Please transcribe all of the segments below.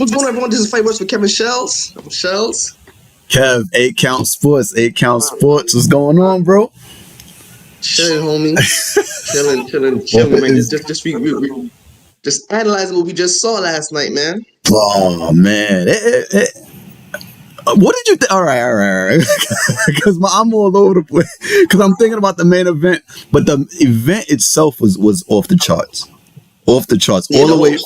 What's going on, everyone? This is Fight Words with Kev and Shelz. I'm Shelz. Kev, 8 Count Sports, 8 Count Sports. What's going on, bro? Chilling, homie. chilling, man. Just analyzing what we just saw last night, man. Oh, man. What did you think? All right. Because I'm all over the place. Because I'm thinking about the main event, but the event itself was off the charts. Off the charts. Yeah, all the way.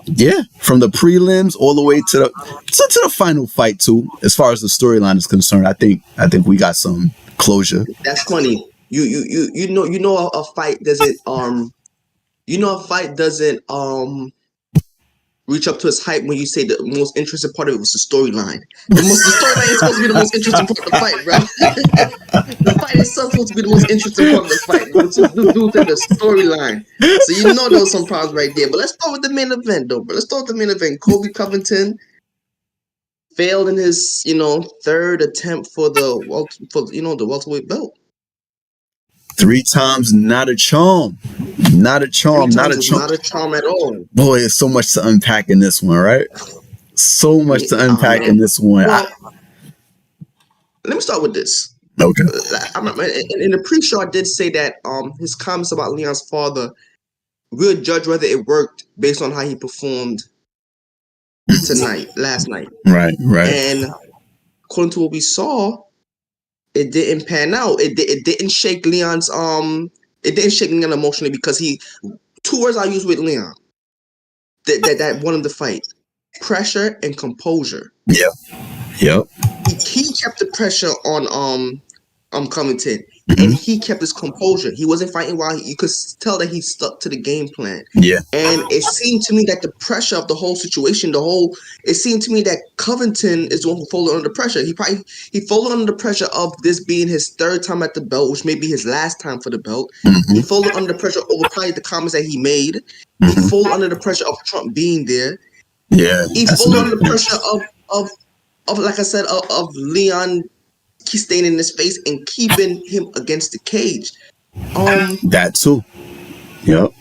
Yeah, from the prelims all the way to the final fight too. As far as the storyline is concerned, I think we got some closure. That's funny. You know a fight doesn't reach up to its hype when you say the most interesting part of it was the storyline. The storyline is supposed to be the most interesting part of the fight, bro. The fight itself supposed to be the most interesting part of the fight. Which is the storyline. So you know there was some problems right there. But let's start with the main event, though, bro. Let's start with the main event. Covington failed in his, third attempt for the welterweight belt. 3 times, not a charm. Not a charm at all. Boy, there's so much to unpack in this one, right? So much to unpack in this one. Well, let me start with this. Okay. In the pre-show, I did say that his comments about Leon's father, we'll judge whether it worked based on how he performed last night. Right. And according to what we saw, it didn't pan out. It didn't shake Leon's It didn't shake Leon emotionally because 2 words I use with Leon that won him the fight: pressure and composure. Yeah. Yep. He kept the pressure on Covington, and he kept his composure. He wasn't fighting while you could tell that he stuck to the game plan. Yeah. And it seemed to me that the pressure of the whole situation, it seemed to me that Covington is the one who folded under the pressure. He folded under the pressure of this being his 3rd time at the belt, which may be his last time for the belt. He folded under the pressure over probably the comments that he made. He folded under the pressure of Trump being there. Yeah. He folded under the pressure of like I said, of Leon staying in his face and keeping him against the cage. That too. Yep.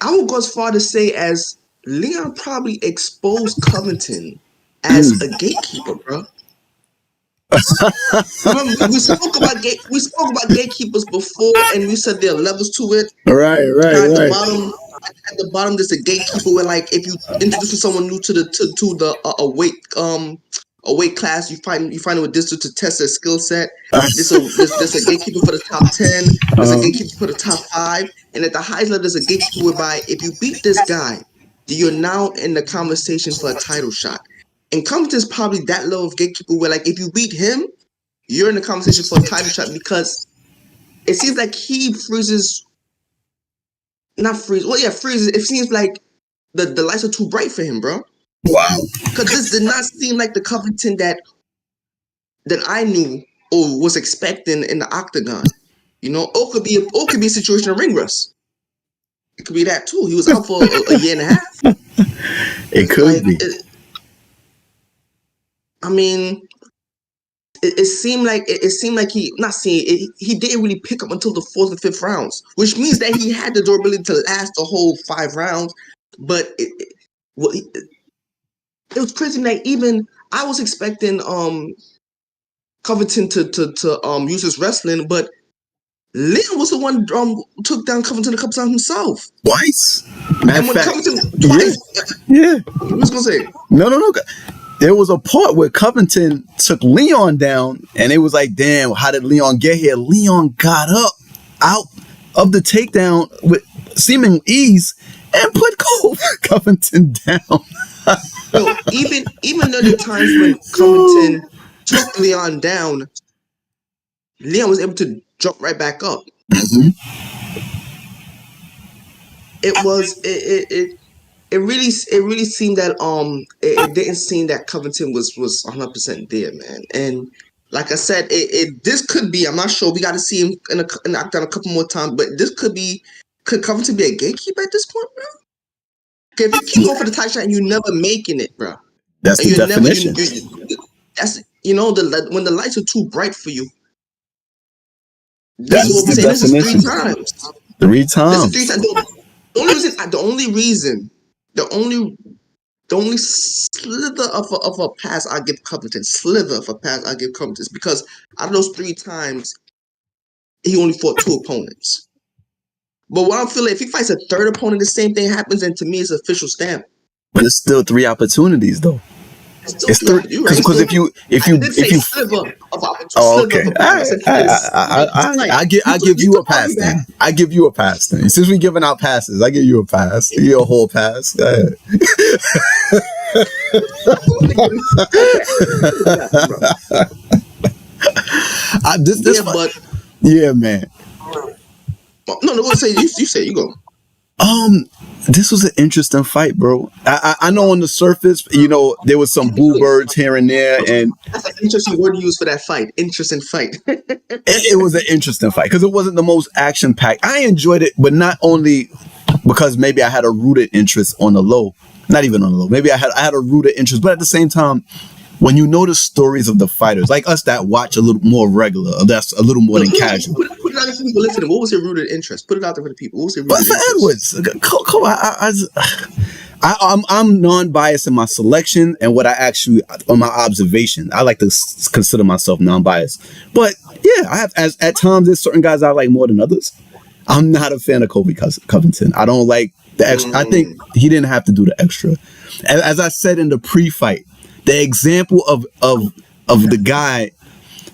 I would go as far to say as Leon probably exposed Covington as a gatekeeper, bro. Remember, we spoke about gatekeepers before, and we said there are levels to it. Right. At the bottom, there's a gatekeeper where, like, if you introduce someone new to a weight class, you find it with this to test their skill set. There's a gatekeeper for the top 10. There's a gatekeeper for the top 5, and at the highest level, there's a gatekeeper whereby if you beat this guy, you're now in the conversation for a title shot. And Covington's probably that level of gatekeeper where, like, if you beat him, you're in the conversation for a title shot because it seems like he freezes. It seems like the lights are too bright for him, bro. Wow. Because this did not seem like the Covington that I knew or was expecting in the octagon. It could be a situation of ring rust. It could be that too. He was out for a year and a half. It could be. It seemed like he didn't really pick up until the 4th or 5th rounds, which means that he had the durability to last the whole 5 rounds. But it was crazy that even I was expecting Covington to use his wrestling, but Leon was the one took down Covington a couple times himself. Twice. Twice. Yeah. What was gonna say? No. There was a part where Covington took Leon down, and it was like, damn, how did Leon get here? Leon got up out of the takedown with seeming ease and put Covington down. So even though the times when Covington took Leon down, Leon was able to jump right back up. It really seemed that it didn't seem that Covington was 100% there, man. And like I said, this could be, I'm not sure. We got to see him in the octagon a couple more times, but could Covington be a gatekeeper at this point, bro? If you keep going for the title shot and you're never making it, bro. That's the definition. When the lights are too bright for you. That's the definition. This is 3 times. 3 times. This is 3 times. The only slither of a pass I give Covington, is because out of those 3 times, he only fought 2 opponents. But what I'm feeling, if he fights a third opponent, the same thing happens, and to me, it's an official stamp. But it's still 3 opportunities, though. It's 3 because if you sliver of oh, okay, I give you a pass then. I give you a pass then. Since we're giving out passes, I give you a pass. Give you a whole pass. Go ahead. Yeah, man. No, go say you say you go. This was an interesting fight, bro. I know on the surface, you know, there was some boo birds here and there, and that's an interesting word to use for that fight. Interesting fight. it was an interesting fight because it wasn't the most action packed. I enjoyed it, but not only because maybe I had a rooted interest on the low, not even on the low. Maybe I had a rooted interest, but at the same time, when you know the stories of the fighters, like us that watch a little more regular, that's a little more than casual. Put it out there for people listening. What was your rooted interest? Put it out there for the people. What was your rooted interest? Edwards, I'm non-biased in my selection and what I actually on my observation. I like to consider myself non-biased, but yeah, I have at times there's certain guys I like more than others. I'm not a fan of Covington. I don't like the extra. I think he didn't have to do the extra. As I said in the pre-fight. The example of the guy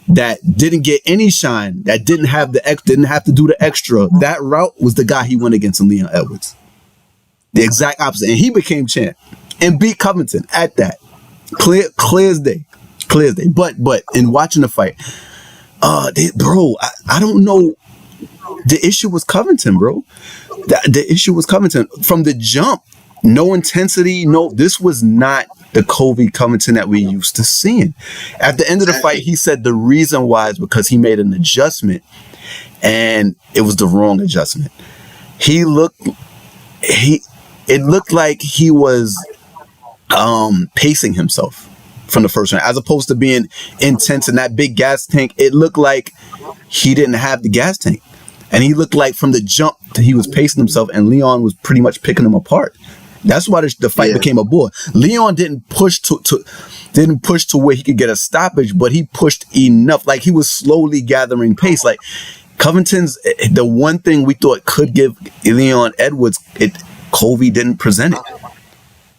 that didn't get any shine, that didn't have to do the extra. That route was the guy he went against in Leon Edwards. The exact opposite, and he became champ and beat Covington at that. Clear as day. But in watching the fight, bro, I don't know. The issue was Covington, bro. The issue was Covington from the jump. No intensity. No, this was not the Covington that we used to seeing. At the end of the fight, he said the reason why is because he made an adjustment and it was the wrong adjustment. It looked like he was pacing himself from the first round as opposed to being intense in that big gas tank. It looked like he didn't have the gas tank. And he looked like from the jump he was pacing himself and Leon was pretty much picking him apart. That's why the fight became a bore. Leon didn't push to where he could get a stoppage, but he pushed enough. Like he was slowly gathering pace. Like Covington's the one thing we thought could give Leon Edwards, Colby didn't present it.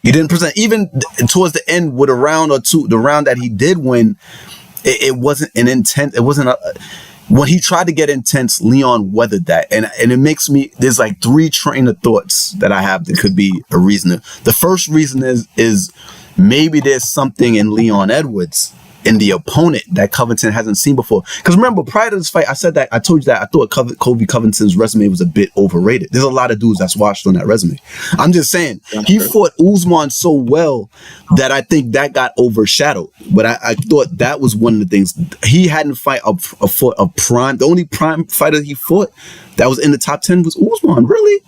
He didn't present even towards the end with a round or two. The round that he did win, it wasn't an intent. It wasn't a. When he tried to get intense, Leon weathered that. And it makes me, there's like 3 train of thoughts that I have that could be a reason. The first reason is maybe there's something in Leon Edwards, in the opponent that Covington hasn't seen before. Because remember, prior to this fight, I said that, I told you that I thought Colby Covington's resume was a bit overrated. There's a lot of dudes that's watched on that resume. I'm just saying, he fought Usman so well that I think that got overshadowed. But I thought that was one of the things. He hadn't fought a prime. The only prime fighter he fought that was in the top 10 was Usman. Really?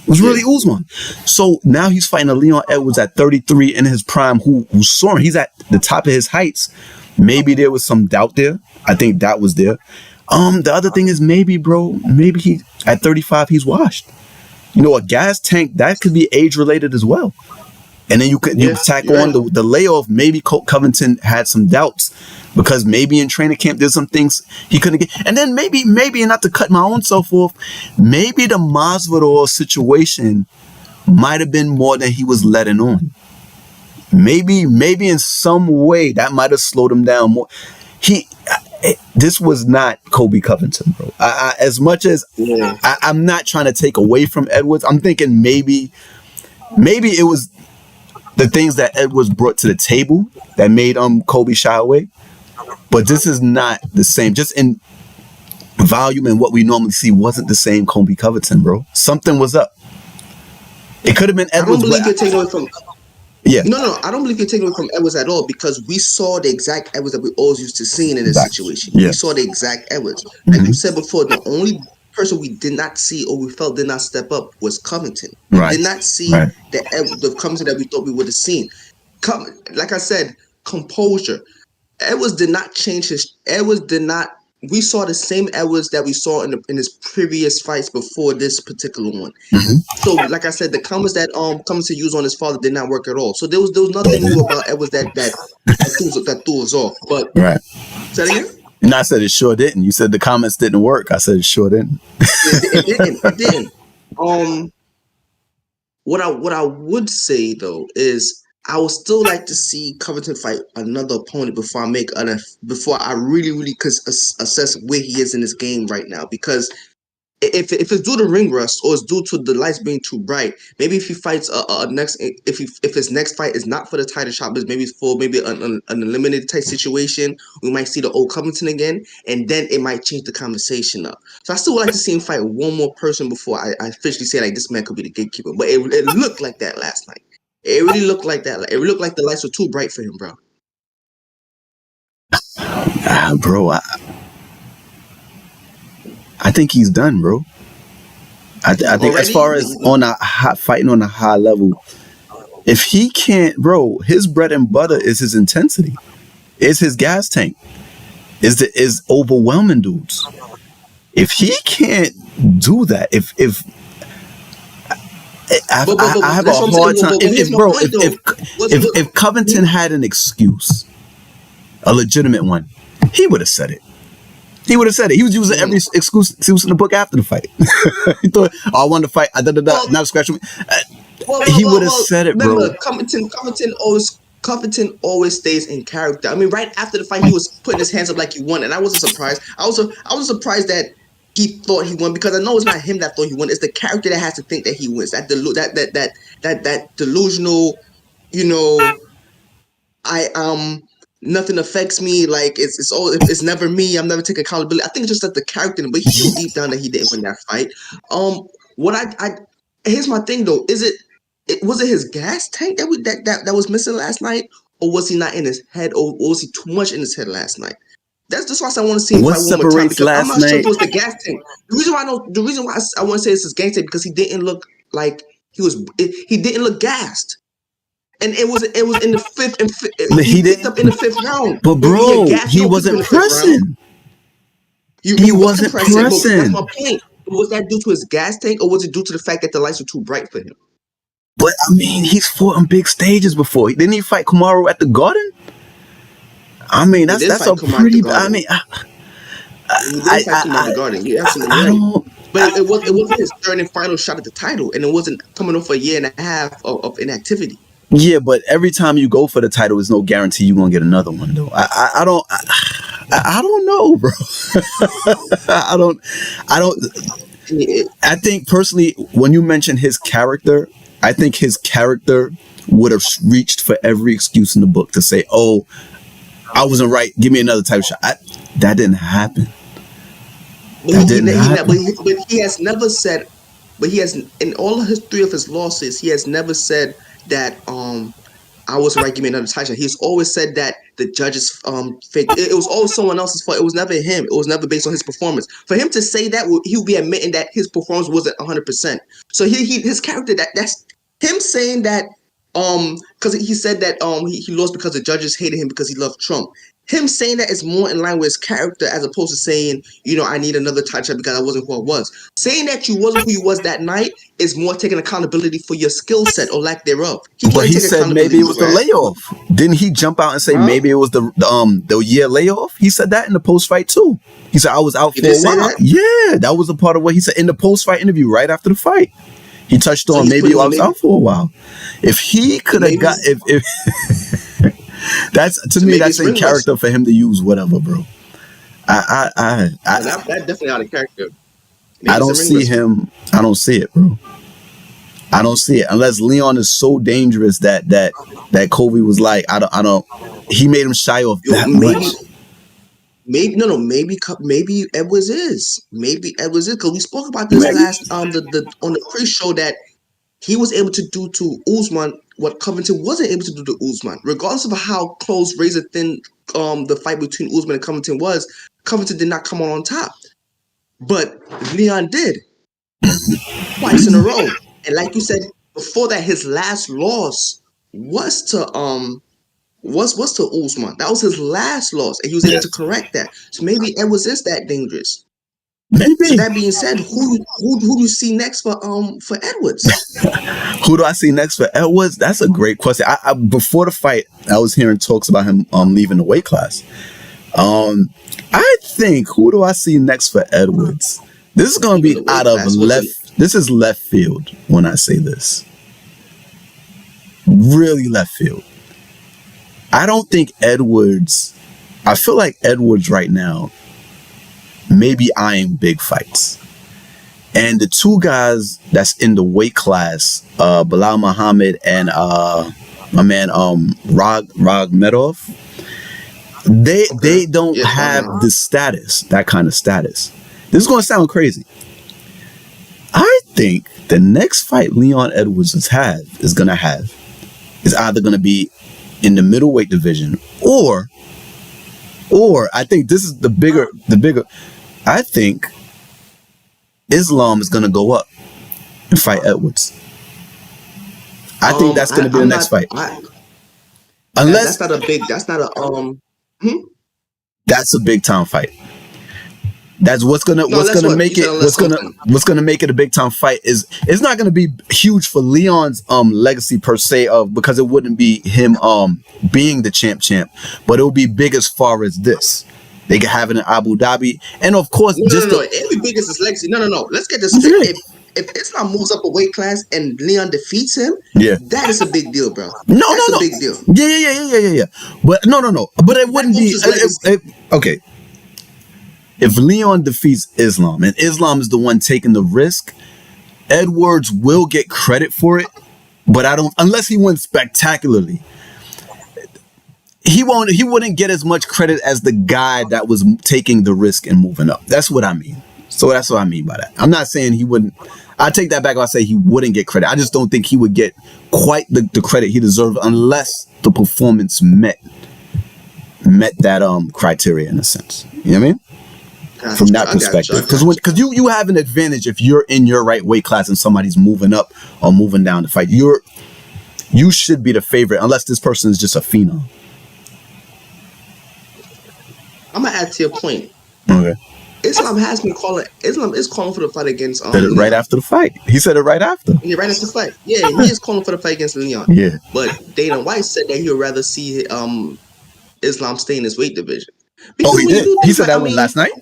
It was really Usman. So now he's fighting a Leon Edwards at 33 in his prime who's soaring. He's at the top of his heights. Maybe there was some doubt there. I think that was there. The other thing is maybe he at 35 he's washed. You know, a gas tank, that could be age related as well. And then you tack on the layoff. Maybe Covington had some doubts because maybe in training camp there's some things he couldn't get. And then maybe not to cut my own self off, maybe the Masvidal situation might have been more than he was letting on. Maybe in some way that might have slowed him down more. This was not Colby Covington, bro. As much as I'm not trying to take away from Edwards, I'm thinking maybe it was the things that Edwards brought to the table that made Colby shy away. But this is not the same. Just in volume and what we normally see wasn't the same Colby Covington, bro. Something was up. It could have been Edwards. I don't believe you're taking away from. Yeah. No. I don't believe you're taking away from Edwards at all because we saw the exact Edwards that we always used to seeing in this situation. Yeah. We saw the exact Edwards. Like you said before, the only person we did not see or we felt did not step up was Covington. We did not see the Covington that we thought we would have seen. Like I said, composure. Edwards did not change his. Edwards did not we saw the same Edwards that we saw in his previous fights before this particular one. Mhm. So, like I said, the comments that Covington used on his father did not work at all. So there was nothing new about Edwards that threw us off. But Right. say it again. And I said it sure didn't. You said the comments didn't work. I said it sure didn't. It didn't. It didn't. What I would say though is I would still like to see Covington fight another opponent before I really could assess where he is in this game right now. Because if it's due to ring rust or it's due to the lights being too bright, maybe if he fights if his next fight is not for the title shot, but maybe it's for an eliminated type situation, we might see the old Covington again, and then it might change the conversation up. So I still would like to see him fight one more person before I officially say like this man could be the gatekeeper. But it looked like that last night. It really looked like that. It looked like the lights were too bright for him, bro. Bro, I think he's done, bro. I think Already? as far as fighting on a high level, if he can't, bro, his bread and butter is his intensity, is his gas tank, is overwhelming dudes. If he can't do that, I have a hard time. If Covington had an excuse, a legitimate one, he would have said it. He would have said it. He was using every excuse in the book after the fight. He thought, "Oh, I wanted to fight. Not scratch me." He would have said it, bro. Remember, Covington always stays in character. I mean, right after the fight, he was putting his hands up like he won, and I wasn't surprised. I was surprised that he thought he won, because I know it's not him that thought he won. It's the character that has to think that he wins. That delusional, you know, nothing affects me. Like it's never me. I'm never taking accountability. I think it's just that the character, but he knew deep down that he didn't win that fight. Here's my thing though. Was it his gas tank that was missing last night, or was he not in his head, or was he too much in his head last night? That's just why I want to see him fight one more time, because I'm not sure if it was the gas tank. The reason why I want to say it's his gas tank, because he didn't look like he didn't look gassed. And it was in the fifth, and he picked up in the fifth round. But bro, he wasn't pressing. He wasn't pressing. That's my point. Was that due to his gas tank, or was it due to the fact that the lights were too bright for him? But I mean, he's fought on big stages before. Didn't he fight Kamaru at the Garden? I mean, that's a pretty. I mean, You're absolutely right. But it wasn't his third and final shot at the title, and it wasn't coming off a year and a half of inactivity. Yeah, but every time you go for the title, there's no guarantee you're gonna get another one, though. I don't know, bro. I don't. I think personally, when you mention his character, I think his character would have reached for every excuse in the book to say, "Oh, I wasn't right. Give me another title shot." That didn't happen. But he has never said. But he has, in all of his 3 of his losses, he has never said that I wasn't right, give me another title shot. He's always said that the judges fake. It was always someone else's fault. It was never him. It was never based on his performance. For him to say that, he would be admitting that his performance wasn't 100%. So his character, that's him saying that because he said that he lost because the judges hated him because he loved Trump. Him saying that is more in line with his character, as opposed to saying, I need another title shot because I wasn't who I was. Saying that you wasn't who you was that night is more taking accountability for your skill set or lack thereof. But he said maybe it was the layoff. Didn't he jump out and say maybe it was the year layoff? He said that in the post-fight too. He said I was out for a while. Yeah, that was a part of what he said in the post-fight interview right after the fight. He touched on maybe I was out for a while. If he could have got if that's to me that's in character for him to use whatever, bro. That's definitely out of character. I don't see him. I don't see it, bro. I don't see it unless Leon is so dangerous that Kobe was like, I don't. He made him shy off that much. Maybe Edwards is. Maybe Edwards is, because we spoke about this last on the pre-show that he was able to do to Usman what Covington wasn't able to do to Usman. Regardless of how close, razor thin the fight between Usman and Covington was, Covington did not come on top. But Leon did. Twice in a row. And like you said before that, his last loss was to what's to Usman? That was his last loss, and he was able to correct that. So maybe Edwards is that dangerous. Maybe. So that being said, who do you see next for Edwards? Who do I see next for Edwards? That's a great question. I before the fight, I was hearing talks about him leaving the weight class. I think, who do I see next for Edwards? This is going to be out of left. This is left field when I say this. Really left field. I don't think Edwards. I feel like Edwards right now maybe eyeing big fights. And the two guys that's in the weight class, Bilal Muhammad and my man Ragmedov, they don't have the status, that kind of status. This is going to sound crazy. I think the next fight Leon Edwards is going to have is either going to be in the middleweight division or I think this is the bigger. I think Islam is going to go up and fight Edwards. I think that's going to be the next fight. Unless that's a big time fight. That's what's gonna make it a big time fight. Is it's not gonna be huge for Leon's legacy per se, because it wouldn't be him being the champ, but it will be big as far as this. They could have it in Abu Dhabi, and of course, it'll be big as his legacy. No. Let's get this straight. If Islam moves up a weight class and Leon defeats him, that is a big deal, bro. That's a big deal. Yeah. But no. But it wouldn't be okay. If Leon defeats Islam and Islam is the one taking the risk, Edwards will get credit for it, but unless he wins spectacularly. He wouldn't get as much credit as the guy that was taking the risk and moving up. That's what I mean. So that's what I mean by that. I'm not saying he wouldn't. I take that back. I say he wouldn't get credit. I just don't think he would get quite the credit he deserved unless the performance met that criteria in a sense. You know what I mean? From that perspective, because you have an advantage if you're in your right weight class and somebody's moving up or moving down to fight. You should be the favorite unless this person is just a phenom. I'm gonna add to your point. Okay. Islam is calling for the fight against. Said it right after the fight. He said it right after. Yeah, right after the fight. Yeah, he is calling for the fight against Leon. Yeah. But Dana White said that he would rather see Islam stay in his weight division. Because he did. He said that one last night.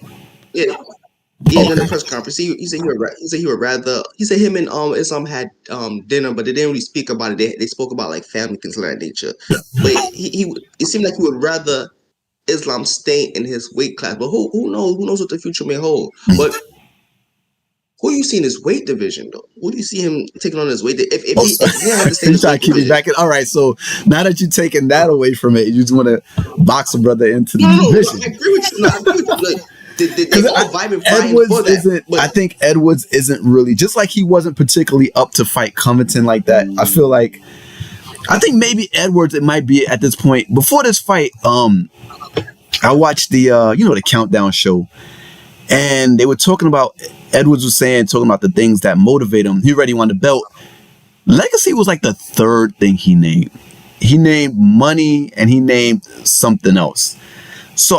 Yeah. In the press conference, he said he would rather. He said him and Islam had dinner, but they didn't really speak about it. They spoke about like family things of that nature. But it seemed like he would rather Islam stay in his weight class. But who knows what the future may hold. But who do you see in his weight division though? Who do you see him taking on his weight? If he had to stay in his weight division, back in. All right, so now that you're taking that away from it, you just want to box a brother into the division. I agree with you. I agree with you. They all vibing for that. I think Edwards isn't really, just like he wasn't particularly up to fight Covington like that. I think maybe Edwards, it might be at this point. Before this fight, I watched the the countdown show, and they were talking about, Edwards was talking about the things that motivate him. He already won the belt. Legacy was like the third thing he named. He named money and he named something else. So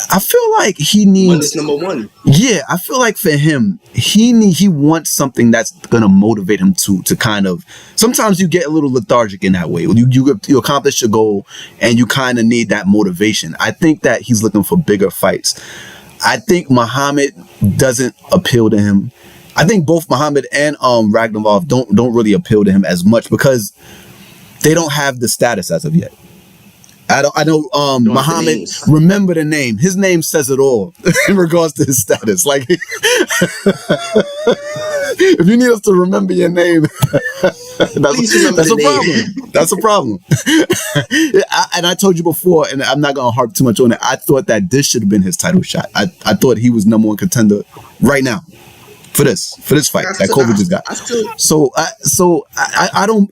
I feel like he needs number one. Yeah, I feel like for him, he wants something that's gonna motivate him to kind of. Sometimes you get a little lethargic in that way. You accomplish your goal and you kind of need that motivation. I think that he's looking for bigger fights. I think Muhammad doesn't appeal to him. I think both Muhammad and Ragnarov don't really appeal to him as much because they don't have the status as of yet. I know Muhammad, remember the name. His name says it all in regards to his status. Like, if you need us to remember your name, that's a problem. And I told you before, and I'm not going to harp too much on it, I thought that this should have been his title shot. I thought he was number one contender right now for this fight that Kobe just got. So I don't.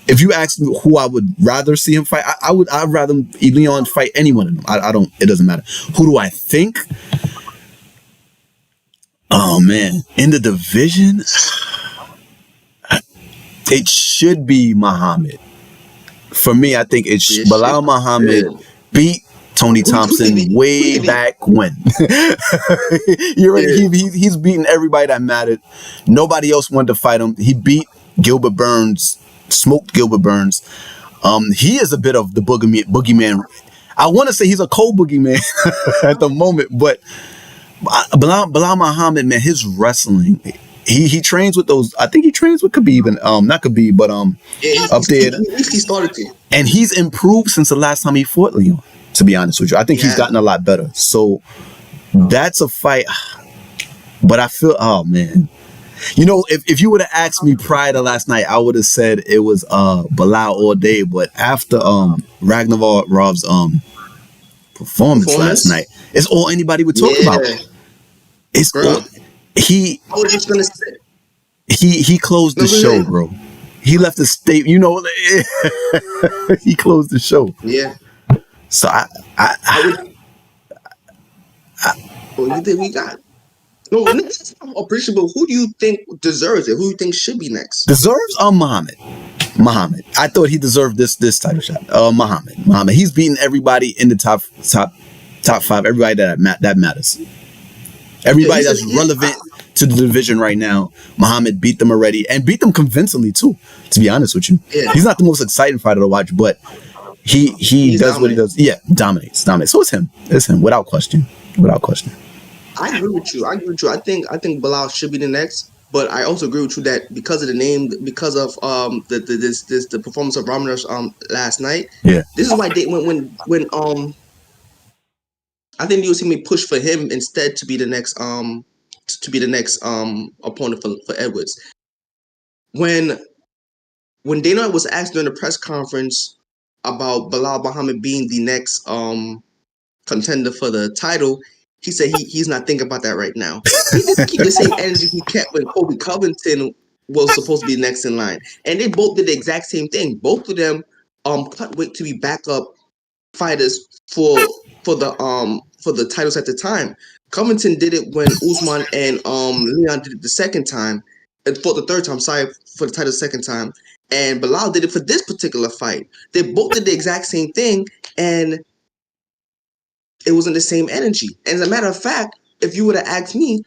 If you ask me who I would rather see him fight, I'd rather Leon fight any one of them. I don't. It doesn't matter. Who do I think? Oh man, in the division, it should be Muhammad For me, I think it's Yeah, shit. Bilal Muhammad Yeah. beat Tony Who Thompson did way he? back when. You already Yeah. he's beaten everybody that mattered. Nobody else wanted to fight him. He beat Gilbert Burns, smoked Gilbert Burns. He is a bit of the boogeyman. I want to say he's a cold boogeyman at the moment, but Bilal Muhammad, man, his wrestling. He trains with those. I think he trains with Khabib and not Khabib, but Yeah, up there, he started to. and he's improved since the last time he fought Leon. To be honest with you, I think he's Yeah. gotten a lot better. So that's a fight. But I feel, oh man, you know, if you would have asked me prior to last night, I would have said it was Bilal all day. But after Ragnarov's performance last night, it's all anybody would talk about. Yeah, It's bro. all he I was just gonna say. he closed the No, go show, ahead. bro. He left the state, you know. He closed the show. Yeah. So I would. Well, you think we got? No, next appreciable. Who do you think deserves it? Who do you think should be next? deserves Muhammad. I thought he deserved this title shot. Muhammad. He's beaten everybody in the top five. Everybody that matters. Everybody Yeah, that's relevant to the division right now. Muhammad beat them already and beat them convincingly too. To be honest with you, Yeah. he's not the most exciting fighter to watch, but he does what he does. Yeah, dominates. So it's him. Without question. I agree with you. I think Bilal should be the next, but I also agree with you that because of the name, because of the performance of Ramos last night. Yeah. This is why they when I think you'll see me push for him instead to be the next opponent for Edwards. When Dana was asked during the press conference about Bilal Muhammad being the next contender for the title, he said he's not thinking about that right now. He didn't keep the same energy he kept when Kobe Covington was supposed to be next in line, and they both did the exact same thing. Both of them cut weight to be backup fighters for the titles at the time. Covington did it when Usman and Leon did it the second time, and for the third time. Sorry, for the title the second time. And Bilal did it for this particular fight. They both did the exact same thing, and it wasn't the same energy. And as a matter of fact, if you would have asked me,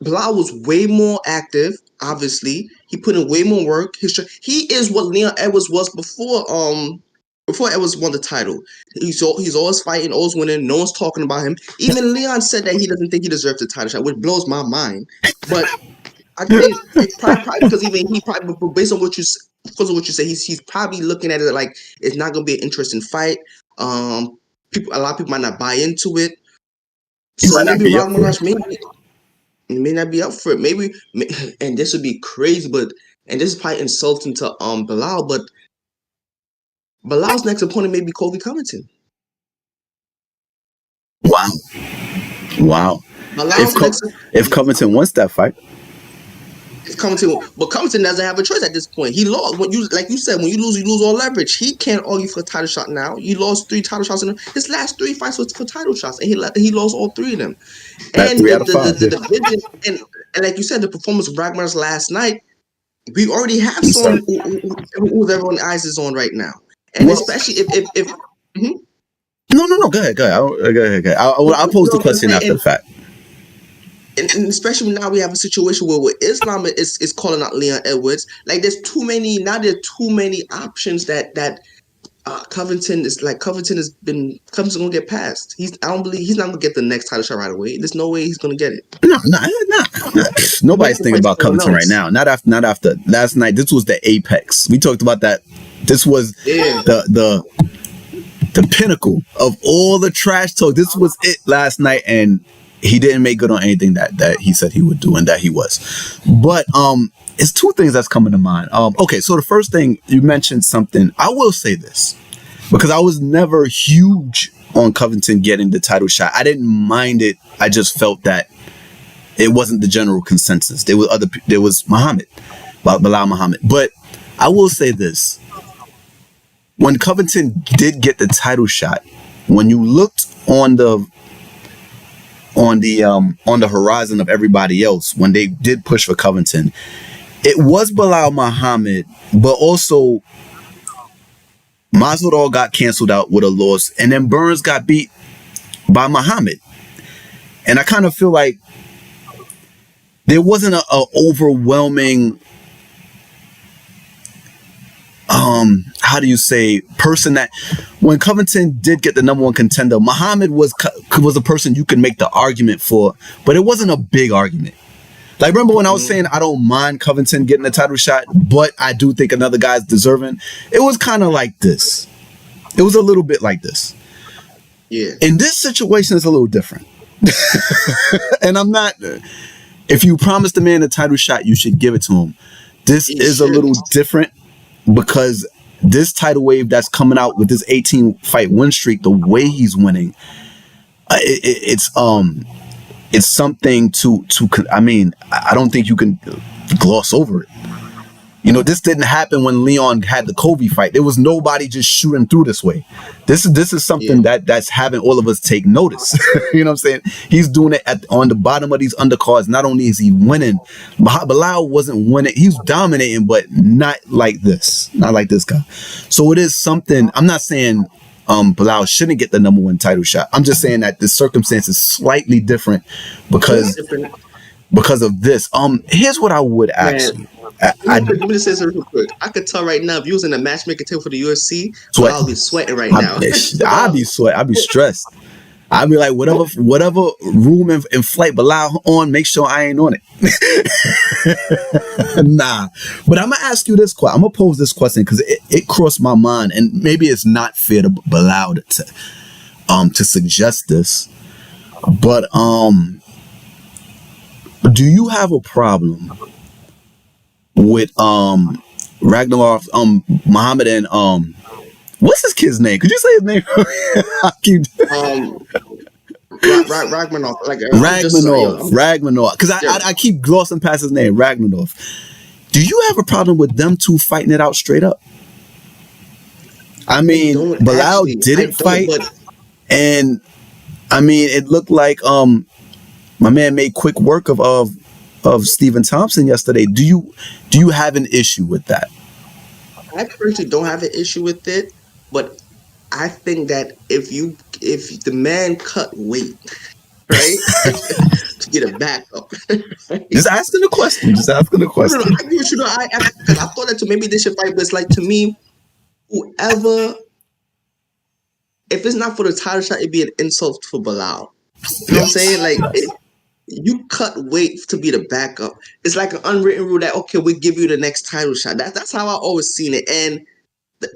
Bilal was way more active. Obviously, he put in way more work. He is what Leon Edwards was before Edwards won the title. He's always fighting, always winning. No one's talking about him. Even Leon said that he doesn't think he deserves the title shot, which blows my mind. But I think probably because even he probably, based on what you say, he's probably looking at it like it's not going to be an interesting fight. A lot of people might not buy into it. So maybe Ragnaros may not be up for it. Maybe, and this would be crazy, and this is probably insulting to Bilal, but Bilal's next opponent may be Kobe Covington. Wow. If Covington wants that fight, but Covington doesn't have a choice at this point. He lost when you said, when you lose all leverage. He can't argue for a title shot now. You lost 3 title shots in his last 3 fights was for title shots, and he lost all 3 of them. And the division, and like you said, the performance of Ragnaros last night, we already have someone who everyone's eyes is on right now, and especially if No, go ahead. I'll pose the question after the fact. And especially now we have a situation where Islam is calling out Leon Edwards. Like there's too many options that Covington's gonna get past. I don't believe he's not gonna get the next title shot right away. There's no way he's gonna get it. No. Nobody's thinking about Covington right now. Not after last night. This was the apex. We talked about that. This was the pinnacle of all the trash talk. This was it last night, and he didn't make good on anything that he said he would do, and that he was. But it's 2 things that's coming to mind. Okay, so the first thing, you mentioned something. I will say this, because I was never huge on Covington getting the title shot. I didn't mind it. I just felt that it wasn't the general consensus. There was Bilal Muhammad. But I will say this. When Covington did get the title shot, when you looked on the horizon of everybody else, when they did push for Covington, it was Bilal Muhammad, but also Masvidal got canceled out with a loss, and then Burns got beat by Muhammad. And I kind of feel like there wasn't a overwhelming, how do you say, person that when Covington did get the number one contender, Muhammad was a person you could make the argument for, but it wasn't a big argument. Like, remember when I was saying I don't mind Covington getting a title shot, but I do think another guy's deserving? It was kind of like this. It was a little bit like this. Yeah. In this situation, it's a little different. And I'm not... If you promise the man a title shot, you should give it to him. This is a little different because this tidal wave that's coming out with this 18-fight win streak, the way he's winning, it's something to. I mean, I don't think you can gloss over it. You know, this didn't happen when Leon had the Kobe fight. There was nobody just shooting through this way. This is something that's having all of us take notice. You know what I'm saying? He's doing it on the bottom of these undercards. Not only is he winning, Bilal wasn't winning. He was dominating, but not like this. Not like this guy. So it is something. I'm not saying Bilal shouldn't get the number one title shot. I'm just saying that the circumstance is slightly different because of this. Here's what I would ask you. Let me just say something real quick. I could tell right now if you was in a matchmaking table for the UFC, I'll be sweating right now. I'd be sweating. I'd be stressed. I'd be like, whatever room in flight Bilal on, make sure I ain't on it. Nah. But I'm gonna ask you this question. I'm gonna pose this question because it crossed my mind, and maybe it's not fair to Bilal to suggest this, but do you have a problem with Ragnarov, Muhammad, and what's this kid's name? Could you say his name? I keep Ragmanov, Ragmanov. Because I keep glossing past his name, Ragmanov. Do you have a problem with them two fighting it out straight up? I mean, Bilal didn't fight, and I mean, it looked like my man made quick work of Stephen Thompson yesterday. Do you have an issue with that? I personally don't have an issue with it, but I think that if the man cut weight, right, to get a backup, right? Just asking the question. No, I agree with you. I thought that maybe they should fight, but it's like, to me, whoever, if it's not for the title shot, it'd be an insult for Bilal. You know what I'm saying? Like, you cut weight to be the backup. It's like an unwritten rule that, okay, we give you the next title shot. That's how I always seen it. And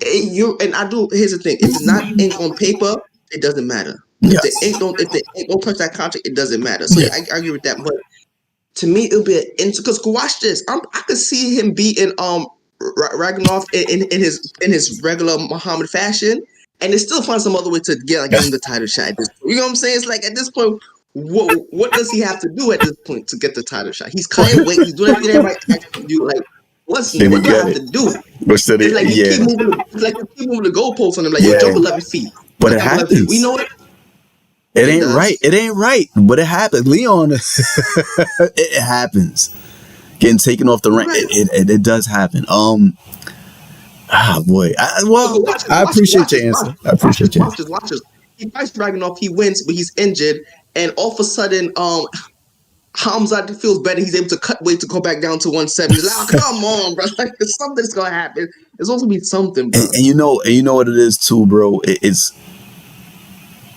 here's the thing: if it's not ink on paper, it doesn't matter. Yes. If the ink don't touch that contract, it doesn't matter. So I agree with that. But to me, it'll be an insult. Because watch this. I could see him beating Ragnarov in his regular Muhammad fashion, and they still find some other way to give him the title shot. You know what I'm saying? It's like, at this point, what does he have to do at this point to get the title shot? He's cutting weight. He's doing everything right to do. Like, what do you have to do? It's like you keep moving the goalposts on him. Like, you jump 11 feet. But it happens. We know it. It ain't right. It ain't right. But it happens. Leon, it happens. Getting taken off the rank. It does happen. Boy. I appreciate your answer. I appreciate your answer. Watch this. He fights Dragunov, he wins, but he's injured, and all of a sudden, Hamzat feels better. He's able to cut weight to go back down to 170. He's like, oh, come on, bro! Like, something's gonna happen. There's also be something, bro. And you know what it is too, bro. It's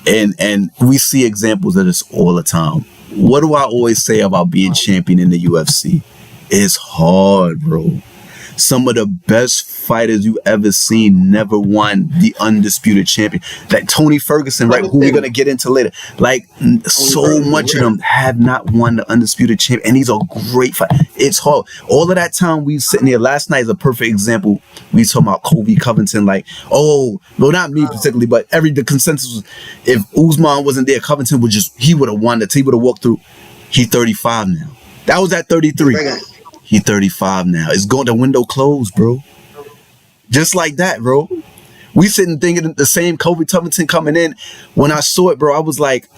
and we see examples of this all the time. What do I always say about being champion in the UFC? It's hard, bro. Some of the best fighters you ever seen never won the undisputed champion. Like Tony Ferguson, right? Who we're gonna get into later. Like, so much of them have not won the undisputed champion, and he's a great fighter. It's hard. All of that time we sitting here last night is a perfect example. We talking about Kobe Covington, like, not me particularly, but the consensus was, if Usman wasn't there, Covington he would have won he would have walked through. He's 35 now. That was at 33. He's 35 now. It's going the window closed, bro. Just like that, bro. We sitting thinking the same Kobe Covington coming in. When I saw it, bro, I was like,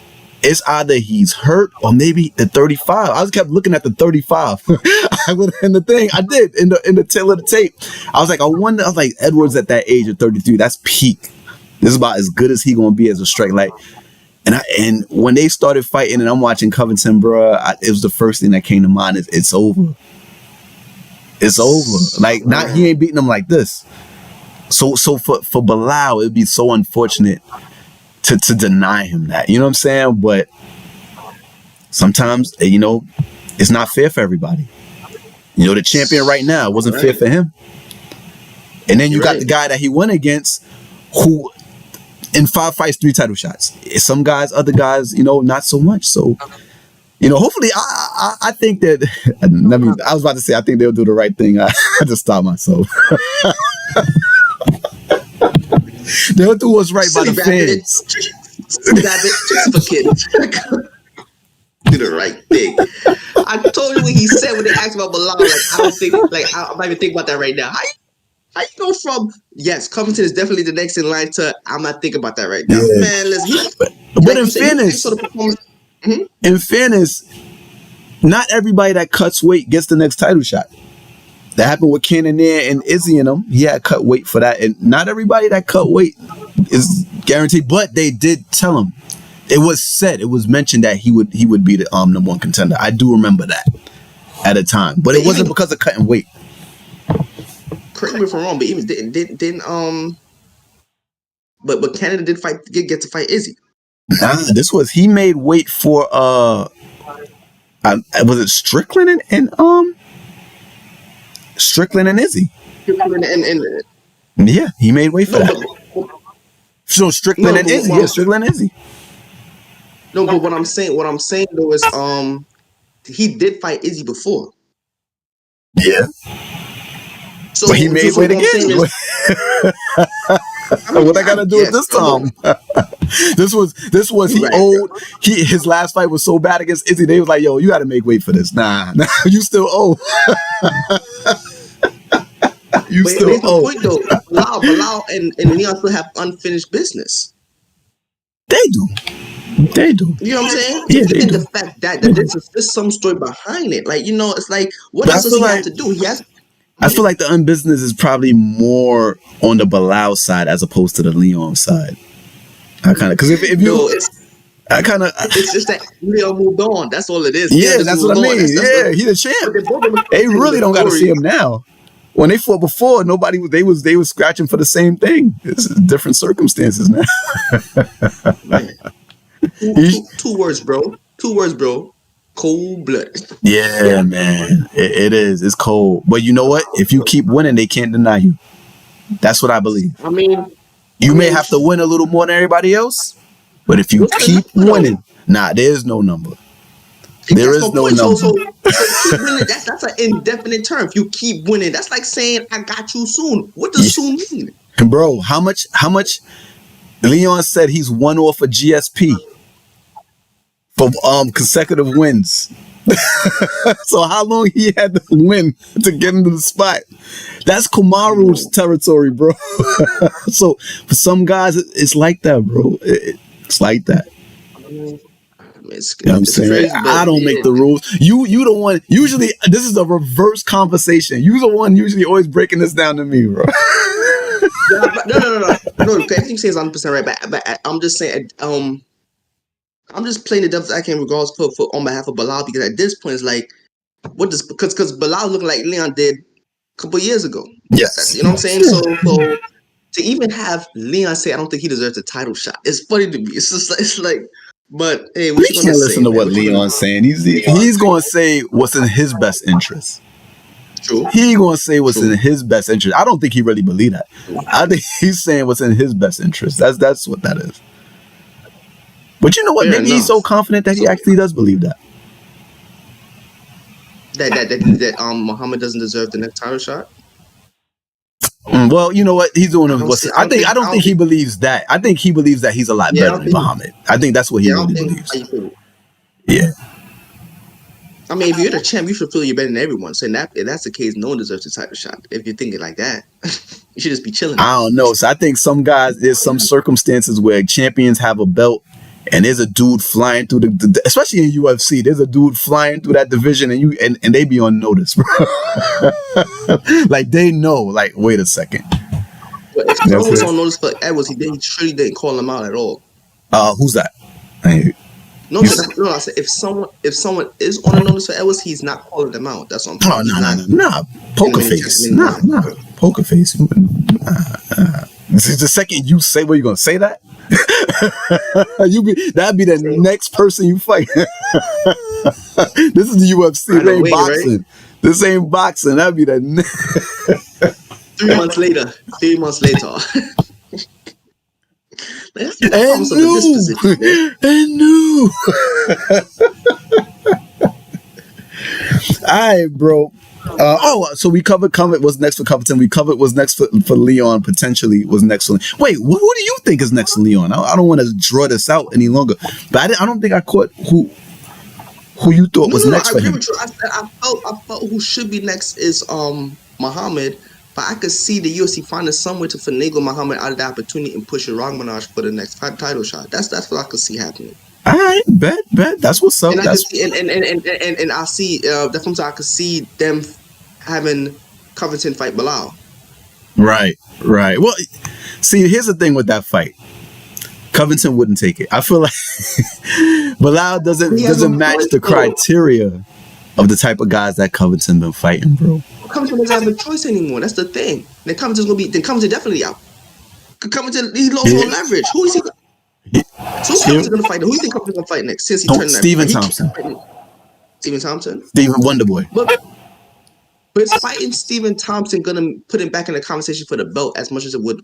it's either he's hurt or maybe the 35. I just kept looking at the 35. I in the thing, I did in the tail of the tape. I was like, Edwards at that age of 33, that's peak. This is about as good as he gonna be as a strike. Like, and when they started fighting, and I'm watching Covington, bro, it was the first thing that came to mind is it's over. It's over. Like, not he ain't beating him like this. So for Bilal, it'd be so unfortunate to deny him that. You know what I'm saying? But sometimes, it's not fair for everybody. The champion right now, it wasn't fair for him. And then you got the guy that he went against, who in 5 fights, 3 title shots. Some guys, other guys, not so much. So, hopefully, I think that. I was about to say, I think they'll do the right thing. I just stopped myself. They'll do what's right by the fans. Just for kids. Do the right thing. I told you what he said when they asked about Bilal. I'm not even thinking about that right now. How you go from, yes, Covington is definitely the next in line to, I'm not thinking about that right now. Yeah. Man, in fairness, not everybody that cuts weight gets the next title shot. That happened with Cannonier and Izzy and them. Yeah, cut weight for that. And not everybody that cut weight is guaranteed, but they did tell him. It was mentioned that he would be the number 1 contender. I do remember that at a time, but it wasn't because of cutting weight. Correct me if I'm wrong, but even didn't but Canada did get to fight Izzy. Nah, he made weight for was it Strickland and Strickland and Izzy. Yeah, he made weight for that. So Strickland and Izzy. Yeah, Strickland and Izzy. No, but what I'm saying though is he did fight Izzy before. Yeah. So but he made weight again. What I gotta do with this time? This was he owed. His last fight was so bad against Izzy. They was like, "Yo, you got to make weight for this." Nah, you still owe. Still owe. Point though, Bilal and Leon still have unfinished business. They do. You know what I'm saying? Yeah, they do. The fact that there's some story behind it. Like, it's like, what else does he have to do? He has. I feel like the unbusiness is probably more on the Bilal side as opposed to the Leon side. I kind of, because if you, it's just that Leon moved on. That's all it is. Yeah, that's what I mean. He's a champ. They really don't got to see him now. When they fought before, nobody was. They was scratching for the same thing. It's different circumstances now. Two words, bro. Cold blood. Yeah, man. It is. It's cold. But you know what? If you keep winning, they can't deny you. That's what I believe. I mean, you may have to win a little more than everybody else, but if you keep winning, there's no number. There is no number. So that's an indefinite term. If you keep winning, that's like saying I got you soon. What does soon mean? Bro, how much Leon said he's one off a GSP for consecutive wins. So how long he had to win to get into the spot? That's Kamaru's territory, bro. So for some guys, it's like that, bro. It's like that. You know what I'm saying? Crazy, I don't make the rules. You the one. Usually, this is a reverse conversation. You the one usually always breaking this down to me, bro. No. Everything you say is 100% right, but I'm just saying. I'm just playing the devil's advocate in regards for on behalf of Bilal, because at this point it's like, what does because Bilal looking like Leon did a couple years ago. Yes, you know what I'm saying. So to even have Leon say I don't think he deserves a title shot, it's funny to me. It's just it's like. But hey, we can't listen to what Leon's saying. He's going to say what's in his best interest. True. He's going to say what's in his best interest. I don't think he really believes that. I think he's saying what's in his best interest. That's what that is. But you know what? Maybe he's so confident that he actually does believe that. That Muhammad doesn't deserve the next title shot. Well, you know what? He's doing what's. I don't think he believes that. I think he believes that he's a lot better than Muhammad. I think that's what he really believes. Yeah. I mean, if you're the champ, you should feel you're better than everyone. So if that's the case, no one deserves a title shot. If you're thinking like that, you should just be chilling. I don't know. So I think some guys, there's some circumstances where champions have a belt and there's a dude flying through especially in UFC, there's a dude flying through that division, and they be on notice, bro. Like they know, like, wait a second. But if someone was on notice for Edwards, he truly didn't call him out at all. Who's that? No, I said if someone is on a notice for Edwards, he's not calling them out. That's what I'm saying. Nah, poker face. Nah, poker face. This is the second you say, what, you gonna say that? That'd be the next person you fight. This is the UFC. It ain't boxing. Right? This ain't boxing. That'd be the 3 months later. 3 months later. And new. All right, bro. So we covered what's next for Covington. We covered what's next for Leon, potentially was next for... Wait, who do you think is next for Leon? I don't want to draw this out any longer, but I don't think I caught who you thought was next for him. I felt who should be next is Muhammad, but I could see the UFC finding somewhere to finagle Muhammad out of the opportunity and push Ragmanaj for the next title shot. That's what I could see happening. All right, bet. That's what's up. And I see definitely I could see them having Covington fight Bilal. Right. Well, see, here's the thing with that fight. Covington wouldn't take it. I feel like Bilal doesn't match the criteria of the type of guys that Covington been fighting, bro. Covington doesn't have a choice anymore. That's the thing. Then Covington definitely out. Covington, he lost on leverage. Who is he? So who's Covington gonna fight? Who do you think Covington's gonna fight next? Since he turned Stephen Thompson. Stephen Thompson? Stephen Wonderboy. But is fighting Stephen Thompson gonna put him back in the conversation for the belt as much as it would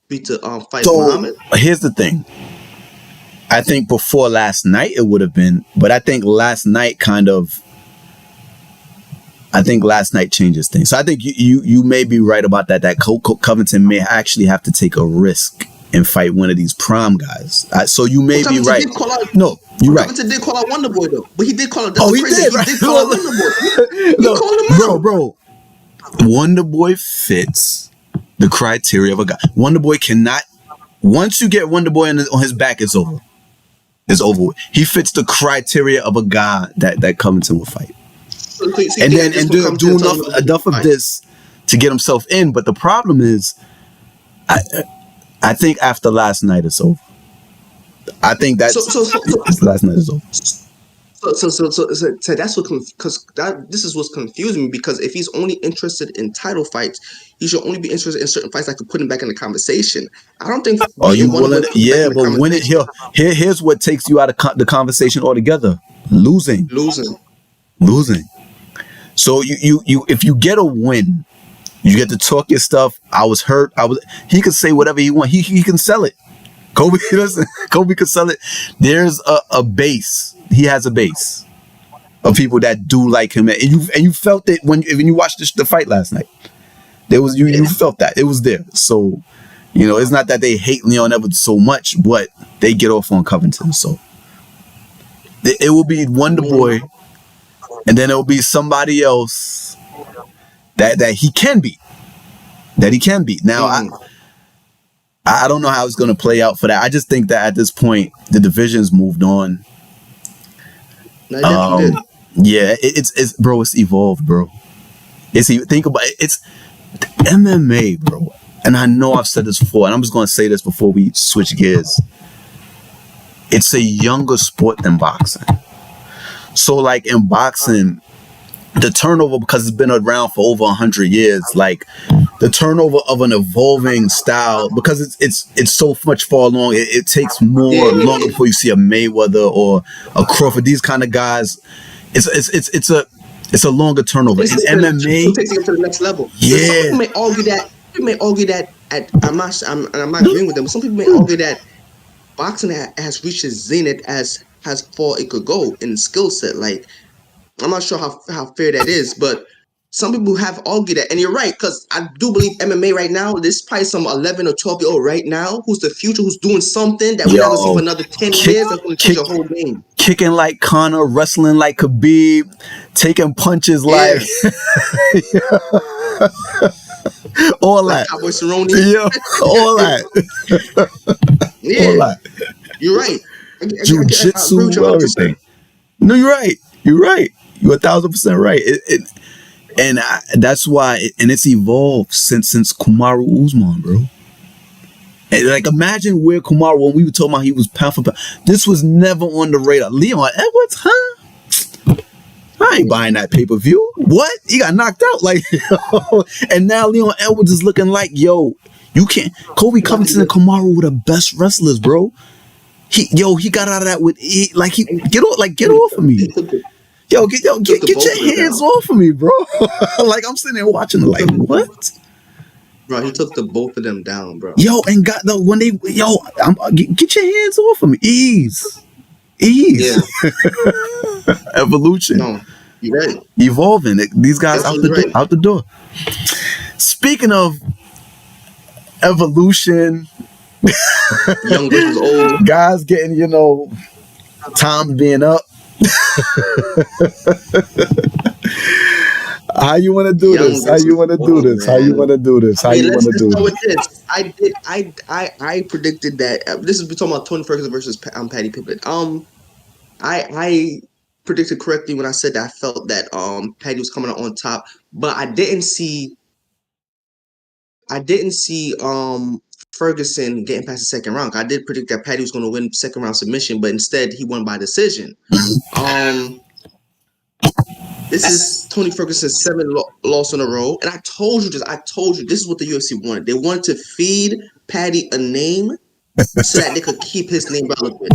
be to fight Muhammad? Here's the thing. I think before last night it would have been, but I think last night changes things. So I think you may be right about that. That Covington may actually have to take a risk and fight one of these prime guys. So you may be right. No, you're right. Covington did call out Wonderboy though, but he did call out. He did. Right? He did call out Wonderboy. He called him out, bro. Wonderboy fits the criteria of a guy. Wonderboy cannot. Once you get Wonderboy on his back, it's over. It's over. He fits the criteria of a guy that Covington will fight. And do enough of this to get himself in. But the problem is, I think after last night it's over. I think that's last night is over. So that's this is what's confusing me, because if he's only interested in title fights, he should only be interested in certain fights that could put him back in the conversation. I don't think. Are you willing? Yeah, but when here's what takes you out of the conversation altogether: losing. So you if you get a win, you get to talk your stuff. I was hurt. He could say whatever he wants. He can sell it. Kobe could sell it. There's a base. He has a base of people that do like him, and you felt it when you watched the fight last night. There was you felt that it was there. So it's not that they hate Leon Edwards so much, but they get off on Covington. So it will be Wonderboy, and then it will be somebody else that he can beat. Now I don't know how it's going to play out for that. I just think that at this point the division's moved on. Yeah, it's bro. It's evolved, bro. Think about it. It's MMA, bro. And I know I've said this before, and I'm just going to say this before we switch gears. It's a younger sport than boxing. So, like in boxing, the turnover, because it's been around for over 100 years, like the turnover of an evolving style, because it's so much far along, it takes longer before you see a Mayweather or a Crawford. These kind of guys, it's a longer turnover. In MMA, it takes you to the next level. Yeah, some people may argue that. I'm not agreeing with them, but some people may argue that boxing has reached its zenith as far it could go in skill set. Like, I'm not sure how fair that is, but some people have argued that, and you're right, because I do believe MMA right now, there's probably some 11 or 12-year-old right now who's the future, who's doing something that we're not going to see for another 10 years. That's going to change your whole game. Kicking like Conor, wrestling like Khabib, taking punches like... all like that. Cowboy Cerrone. Yeah, all that. Yeah, all that. You're right. I agree with you jujitsu, 100%. everything. No, you're right. You're right. You're 1,000% right. That's why, and it's evolved since Kamaru Usman, bro. And like, imagine where Kamaru, when we were talking about he was pound for pound, this was never on the radar. Leon Edwards, huh? I ain't buying that pay-per-view. What? He got knocked out. Like, and now Leon Edwards is looking like, yo, you can't. Kobe Covington and Kamaru were the best wrestlers, bro. He got out of that with get off of me. Get your hands off of me, bro. Like, I'm sitting there watching it like, what? Bro, he took the both of them down, bro. Yo, and got the when they get your hands off of me. Ease. Yeah. Evolution. No, you're right. Evolving. These guys out the door. Speaking of evolution, young versus old, guys getting, time being up. How you want to do this? How you want to do this? How you want to do this? How you want to do this? I predicted that. This is, we're talking about Tony Ferguson versus Paddy Pimblett. I predicted correctly when I said that I felt that Paddy was coming out on top, but I didn't see Ferguson getting past the second round. I did predict that Paddy was going to win second round submission, but instead he won by decision. This is Tony Ferguson's 7th loss in a row, and I told you this is what the UFC wanted. They wanted to feed Paddy a name so that they could keep his name relevant.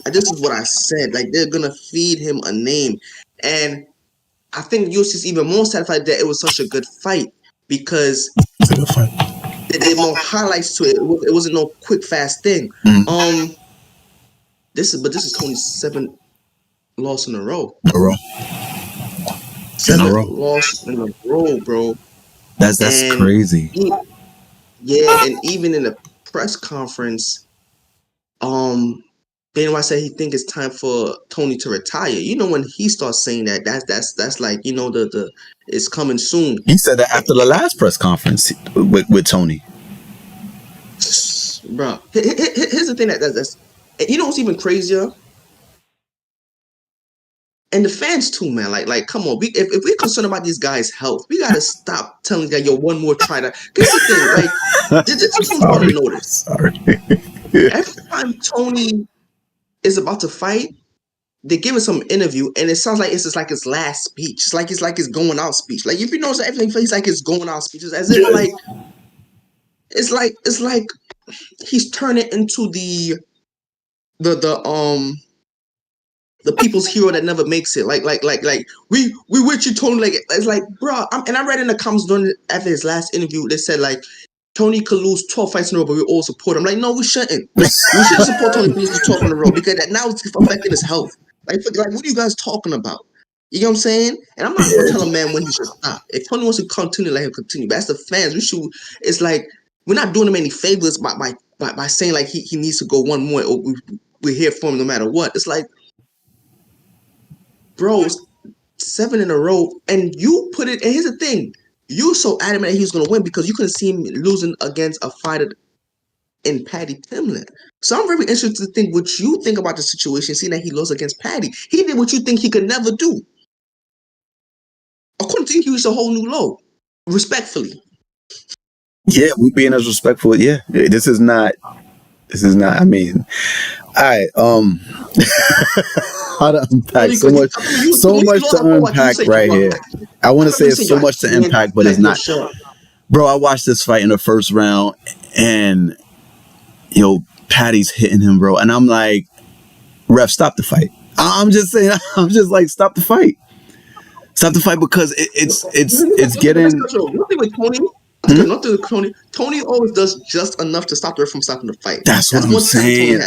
This is what I said. Like, they're gonna feed him a name, and I think UFC is even more satisfied that it was such a good fight because they did more highlights to it. It wasn't no quick, fast thing. This is Tony's 7th loss in a row. Lost in a row, bro. That's crazy. And even in the press conference, Dana White said he think it's time for Tony to retire. When he starts saying that, that's like, the it's coming soon. He said that after the last press conference with Tony. Bro, here's the thing that's what's even crazier. And the fans too, man. Like, come on. If we're concerned about these guys' health, we gotta stop telling them, yo, one more try to. Here's the thing, like, this is what I notice. Sorry. Every time Tony is about to fight, they give him some interview, and it sounds like it's just like his last speech. It's like his going out speech. Like, if you notice everything, feels like his going out speech. It's as if like it's like he's turning into the people's hero that never makes it. Like we with you, Tony. Like, it's like, bro. And I read in the comments after his last interview, they said like Tony could lose 12 fights in a row, but we all support him. Like, no, we shouldn't. We shouldn't support Tony losing 12 in a row because now it's affecting his health. Like, what are you guys talking about? You know what I'm saying? And I'm not going to tell a man when he should stop. If Tony wants to continue, let him continue. But as the fans, it's like, we're not doing him any favors by saying like he needs to go one more, or we're here for him no matter what. It's like, bro, 7 in a row, and you put it. And here's the thing: you so adamant that he was going to win because you couldn't see him losing against a fighter in Paddy Pimblett. So I'm very interested to think what you think about the situation, seeing that he lost against Paddy. He did what you think he could never do. According to you, he was a whole new low. Respectfully. Yeah, we being as respectful. Yeah, this is not. I mean, all right. How to unpack so much to unpack right here. I want to say it's so much to unpack, but it's not. Bro, I watched this fight in the first round, and Paddy's hitting him, bro, and I'm like, ref, stop the fight. I'm just saying, stop the fight. Stop the fight because it's getting. Tony always does just enough to stop the ref from stopping the fight. That's what I'm saying.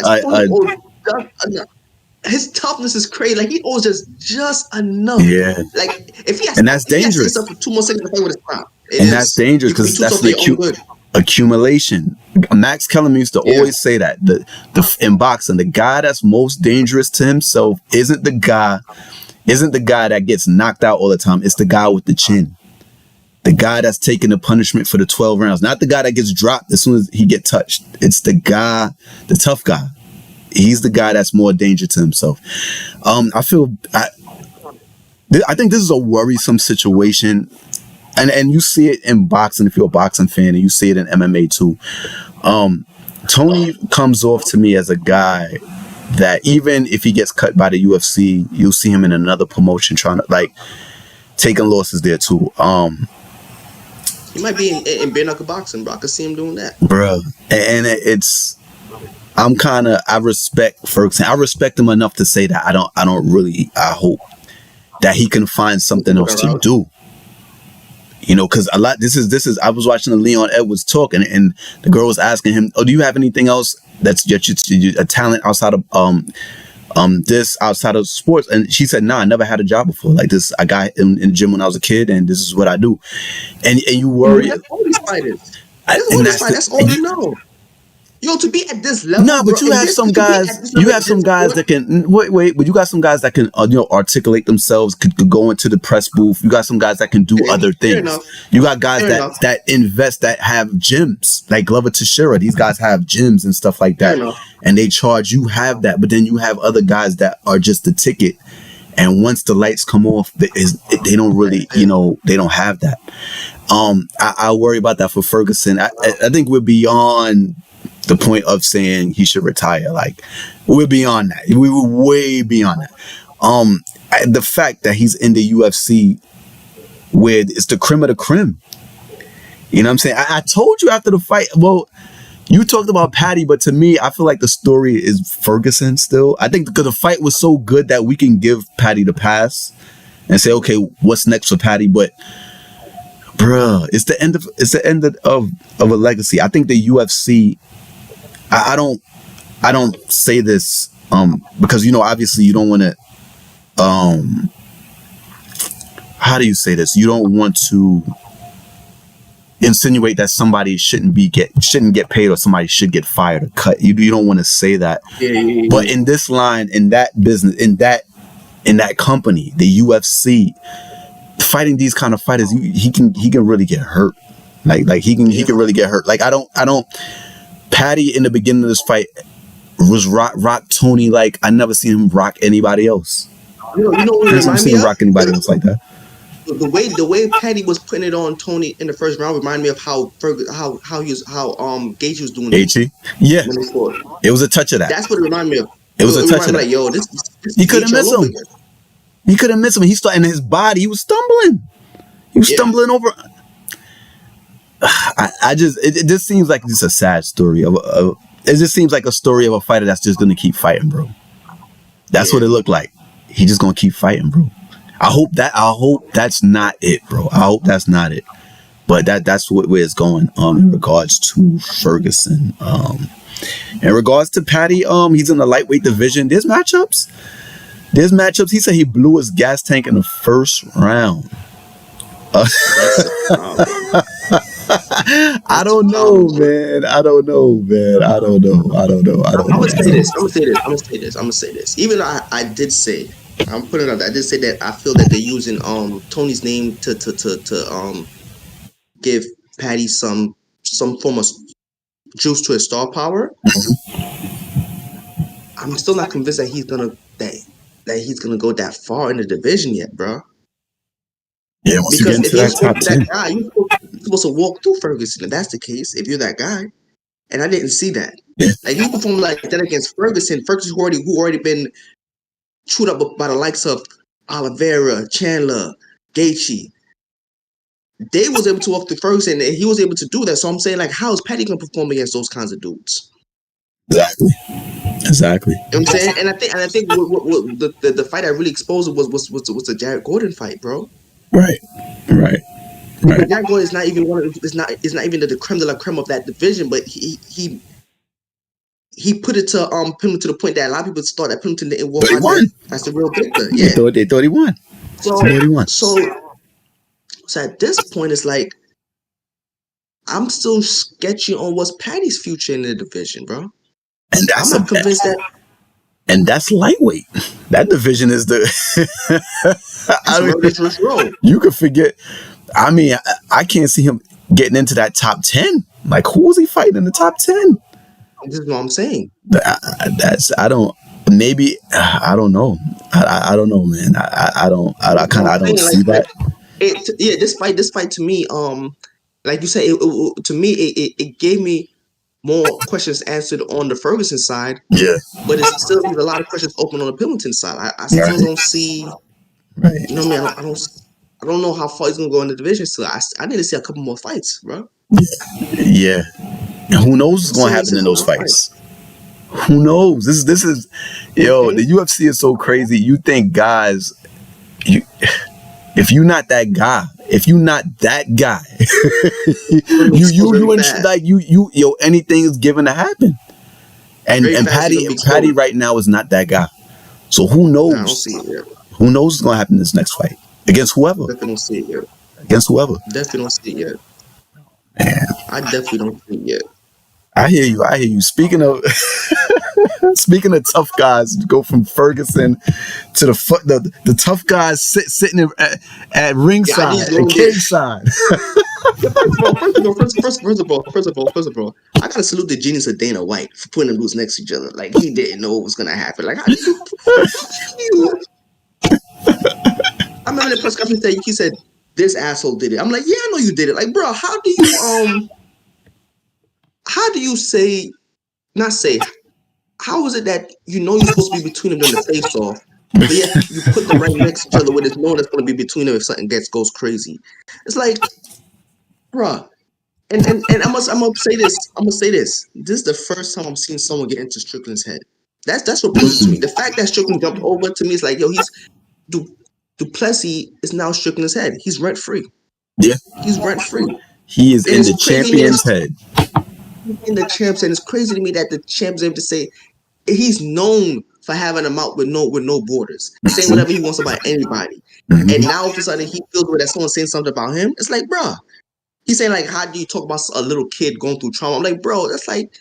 His toughness is crazy. Like, he always does just enough. Yeah. Like, if he has, and that's dangerous. For 2 more seconds, the fight would have stopped. And that's dangerous because that's the accumulation. Max Kellerman used to always say that in boxing, the guy that's most dangerous to himself isn't the guy that gets knocked out all the time. It's the guy with the chin. The guy that's taking the punishment for the 12 rounds. Not the guy that gets dropped as soon as he gets touched. It's the guy, the tough guy. he's the guy that's more danger to himself. I think this is a worrisome situation, and you see it in boxing if you're a boxing fan, and you see it in MMA too. Tony comes off to me as a guy that even if he gets cut by the UFC, you'll see him in another promotion trying to like taking losses there too. He might be in bare knuckle boxing, bro. I could see him doing that, bro. And it's I respect Ferguson. I respect him enough to say that I hope that he can find something else to do. You know, because this is I was watching the Leon Edwards talk, and the girl was asking him, "Oh, do you have anything else that's a talent outside of outside of sports?" And she said, "Nah, I never had a job before like this. I got in the gym when I was a kid, and this is what I do." And you worry. That's all these fighters. That's all you know. Yo, to be at this level. No, but you have some guys. You have some guys that can wait. But you got some guys that can articulate themselves. Could go into the press booth. You got some guys that can do other things. You got guys that invest, that have gyms like Glover Teixeira. These guys have gyms and stuff like that, and they charge. You have that, but then you have other guys that are just the ticket. And once the lights come off, they don't really, they don't have that. I worry about that for Ferguson. I think we're beyond the point of saying he should retire. Like, we're beyond that. We were way beyond that. The fact that he's in the UFC, where it's the creme of the creme. You know what I'm saying? I told you after the fight. Well, you talked about Patty, but to me, I feel like the story is Ferguson still. I think because the fight was so good that we can give Patty the pass and say, okay, what's next for Patty? But bruh, it's the end of a legacy. I think the UFC. I don't say this because obviously you don't want to how do you say this? You don't want to insinuate that somebody shouldn't get paid or somebody should get fired or cut. You don't want to say that. Yeah. But in this line, in that business, in that company, the UFC, fighting these kind of fighters, he can really get hurt. Like he can really get hurt. Like I don't. Patty in the beginning of this fight was rock Tony like I never seen him rock anybody else. You know what I never seen him rock anybody else like that. The way Patty was putting it on Tony in the first round reminded me of how Gaethje was doing. Gaethje, yeah, it was a touch of that. That's what it reminded me of. It was a touch of that. Like, yo, this he couldn't miss him. He couldn't miss him. He started in his body. He was stumbling. Stumbling over. It just seems like it's a sad story it just seems like a story of a fighter that's just gonna keep fighting, bro. That's what it looked like. He just gonna keep fighting, bro. I hope that's not it, bro. I hope that's not it. But that's where it's going in regards to Ferguson. In regards to Patty, he's in the lightweight division. There's matchups. He said he blew his gas tank in the first round. I don't know, man. I don't know. I'm gonna say this. Even though I did say, I'm putting it out there, I did say that I feel that they're using Tony's name to give Patty some form of juice to his star power. I'm still not convinced that he's gonna go that far in the division yet, bro. Yeah, once you get into that top 10, guy, you're supposed to walk through Ferguson. If that's the case, if you're that guy, and I didn't see that. Yeah. Like he performed like that against Ferguson. Ferguson who already been chewed up by the likes of Oliveira, Chandler, Gaethje. They was able to walk through Ferguson, and he was able to do that. So I'm saying, like, how is Patty gonna perform against those kinds of dudes? Exactly. You know what I'm saying? And I think what the fight that really exposed it was the Jared Gordon fight, bro. Right. But Jared Gordon is not even is not even the creme de la creme of that division, but he put it to Pendleton to the point that a lot of people thought that Pendleton didn't walk out there. That's the real victor. Yeah. They thought he won. So at this point, it's like I'm still sketchy on what's Patty's future in the division, bro. And I'm not convinced that. And that's lightweight. That division is the. You could forget. I mean, I can't see him getting into that top 10. Like, who was he fighting in the top 10? This is what I'm saying. I don't. Maybe I don't know. I don't know, man. I don't. I This is what kind of I'm I don't saying. see that. Yeah, this fight to me, like you said, to me, it gave me more questions answered on the Ferguson side, Yeah. but it still leaves a lot of questions open on the Pillington side. I still Right. don't see, Right. you know what I mean? I don't know how far he's gonna go in the division. So I need to see a couple more fights, bro. Yeah. Who knows what's I going still to need to happen see a in couple those more fights. fights? Who knows? This is, yo. The UFC is so crazy. You think guys, you if you're not that guy, Very you and fast, like yo, anything is given to happen. And very fast. You're gonna be Patty exposed. right now is not that guy. So who Nah, I don't knows? see it yet. Who knows what's going to happen in this next fight against whoever? Definitely don't see it yet. Against whoever. Definitely don't see it yet. Man, I definitely don't see it yet. I hear you. I hear you. Speaking of tough guys, go from Ferguson to the tough guys sitting at Yeah, I ringside need to and go get. cage side. Yeah, first of all, I gotta salute the genius of Dana White for putting them dudes next to each other. Like he didn't know what was gonna happen. Like how do you? I remember the press conference he said this asshole did it. I'm like, yeah, I know you did it. Like, bro, how do you say not say? How is it that you know you're supposed to be between them during the face off, but yet you put them right next to each other when it's known that's gonna be between them if something goes crazy? It's like, bro. And I'm gonna say this. I'm gonna say this. This is the first time I'm seeing someone get into Strickland's head. That's what proves it to me. The fact that Strickland jumped over to me is like, yo, Duplessis is now Strickland's head. He's rent free. Yeah, He's rent free. he is And in the it's crazy to me champion's head. in the champs, and it's crazy to me that the champ's able to say he's known for having a mouth with no borders, saying whatever he wants about anybody. And now all of a sudden he feels that someone's saying something about him. It's like, bruh. He's saying like, how do you talk about a little kid going through trauma? I'm like, bro, that's like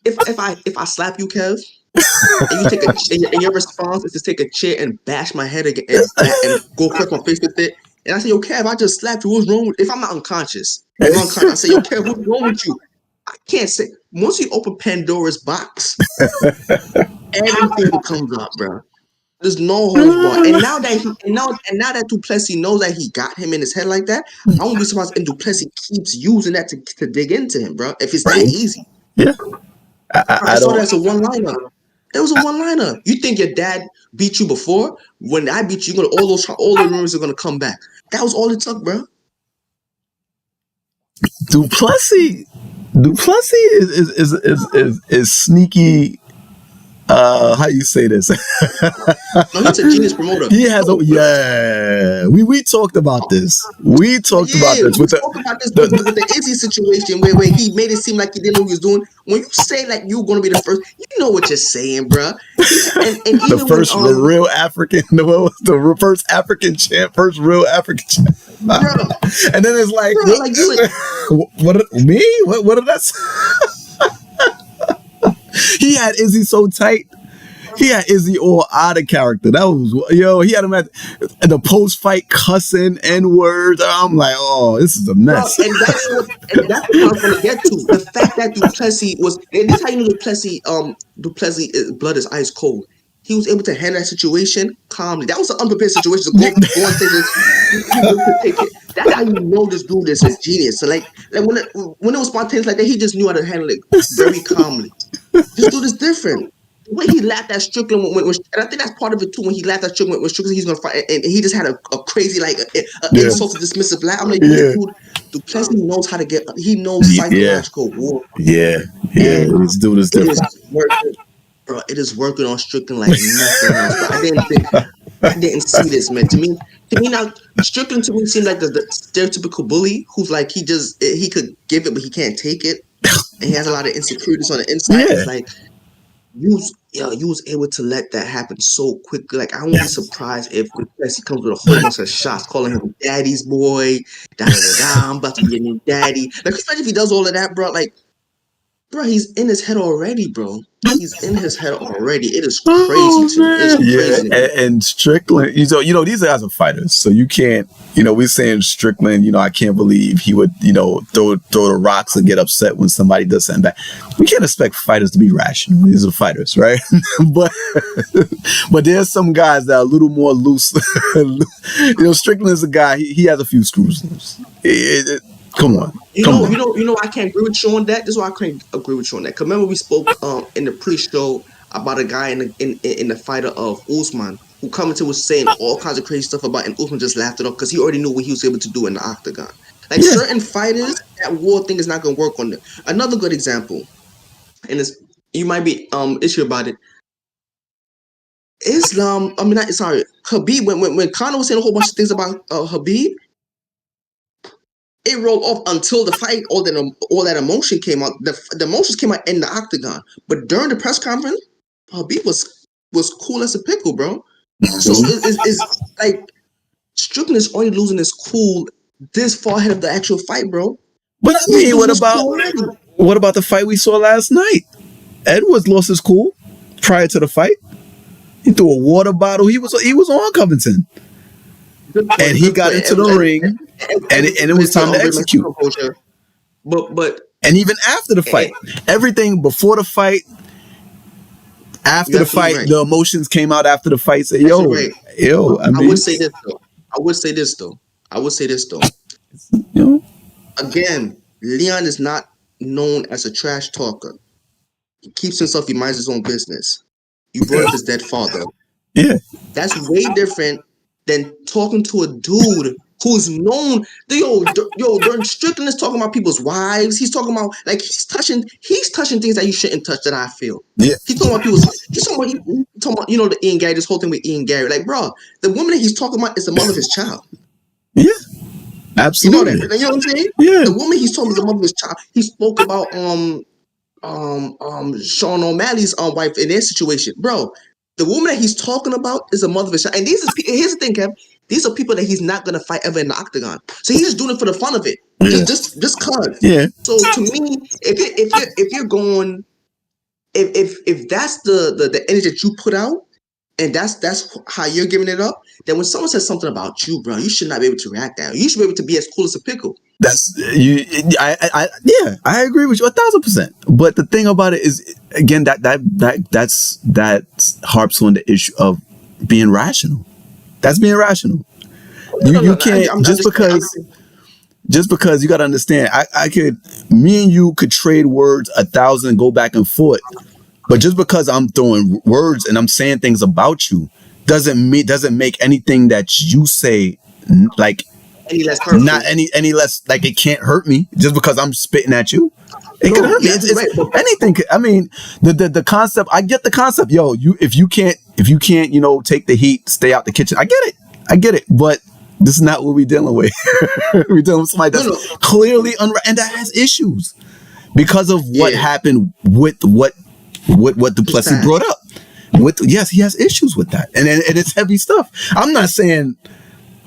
if I slap you, Kev, and you take and your response is to take a chair and bash my head again and go across my face with it, and I say, yo, Kev, I just slapped you. What's wrong with? If I'm not unconscious, if I'm unconscious, I say, yo, Kev, what's wrong with you? I can't say. Once you open Pandora's box, everything comes up, bro. There's no holds barred. And now that Duplessis knows that he got him in his head like that, I won't be surprised if Duplessis keeps using that to dig into him, bro. If it's that easy. Yeah, I I saw that don't. as a one-liner. That was a one-liner. You think your dad beat you before? When I beat you, all the rumors are gonna come back. That was all it took, bro. Duplessis is sneaky. How you say this? No, he's a genius promoter. He has we talked about this. We talked about this with the Izzy situation where he made it seem like he didn't know what he was doing. When you say like you're gonna be the first, you know what you're saying, bro. And even the first real African, the first African champ, first real African champ. Bro, and then it's like, bro, like me? What did I say? He had Izzy so tight. He had Izzy all out of character. That was, he had him at the post-fight cussing N-words. I'm like, oh, this is a mess. Bro, and that's what I was going to get to. The fact that Duplessis was, and this is how you know Duplessis' blood is ice cold. He was able to handle that situation calmly. That was an unprepared situation. So go and say this. That's how you know this dude is a genius. So like when it was spontaneous like that, he just knew how to handle it very calmly. This dude is different. The way he laughed at Strickland, and I think that's part of it too. When he laughed at Strickland, when Strickland he's gonna fight, and he just had a crazy insulted, dismissive laugh. I'm like, dude, Duplessis knows how to get. He knows psychological war. Yeah. This dude is different. It is working, bro. It is working on Strickland like nothing else. Bro. I didn't see this, man. To me now, Strickland to me seemed like the stereotypical bully who's like he could give it but he can't take it, and he has a lot of insecurities on the inside. Yeah. It's like. You was able to let that happen so quickly. Like I won't be surprised if Duplessis comes with a whole bunch of shots, calling him "daddy's boy." I'm about to be your new daddy. Like, especially if he does all of that, bro. Like, bro, he's in his head already, bro. He's in his head already. It is crazy Oh to me. It's man, crazy to yeah. me. And Strickland, these guys are fighters, so you can't, we're saying Strickland. I can't believe he would, throw the rocks and get upset when somebody does something bad. We can't expect fighters to be rational. These are fighters, right? but but there's some guys that are a little more loose. Strickland is a guy. He has a few screws loose. Come on. I can't agree with you on that. This is why I can't agree with you on that. Cause remember we spoke in the pre-show about a guy in the fighter of Usman who Covington was saying all kinds of crazy stuff about, and Usman just laughed it off because he already knew what he was able to do in the octagon. Like certain fighters, that war thing is not gonna work on them. Another good example, and you might be issue about it. Khabib. When Conor was saying a whole bunch of things about Khabib, it rolled off until the fight. All that emotion came out. The emotions came out in the octagon, but during the press conference, Habib was cool as a pickle, bro. So it's like Strickland is only losing his cool this far ahead of the actual fight, bro. But I mean, what about the fight we saw last night? Edwards lost his cool prior to the fight. He threw a water bottle. He was on Covington, and he got into the ring, and it was time to execute. But and even after the fight, everything before the fight, after the fight, the emotions came out after the fight. Say, yo. I would say this though. Again, Leon is not known as a trash talker. He keeps himself. He minds his own business. You brought up his dead father. Yeah, that's way different than talking to a dude who's known. During Strickland is talking about people's wives. He's talking about he's touching things that you shouldn't touch. That I feel. Yeah. He's talking about the Ian Gary. This whole thing with Ian Gary. Like, bro, the woman that he's talking about is the mother of his child. Yeah. Absolutely. You know what I'm saying? Yeah. The woman he's talking about is the mother of his child. He spoke about Sean O'Malley's wife in their situation, bro. The woman that he's talking about is a mother of his child. And here's the thing, Kev. These are people that he's not gonna fight ever in the octagon. So he's just doing it for the fun of it. Yeah. Just cause. Yeah. So to me, if you're going, if that's the energy that you put out, and that's how you're giving it up, then when someone says something about you, bro, you should not be able to react that. You should be able to be as cool as a pickle. That's you. I agree with you 1,000%. But the thing about it is, again, that harps on the issue of being rational. That's being rational. You can't just because you got to understand. Me and you could trade words 1,000, go back and forth. But just because I'm throwing words and I'm saying things about you doesn't make anything that you say any less hurtful. Not any less, it can't hurt me just because I'm spitting at you. It can hurt me. Anything. I mean, the concept. I get the concept. Yo, if you can't, take the heat, stay out the kitchen. I get it. But this is not what we're dealing with. We're dealing with somebody that's clearly and that has issues because of what happened with what Duplessis brought up. Yes, he has issues with that, and it's heavy stuff. I'm not saying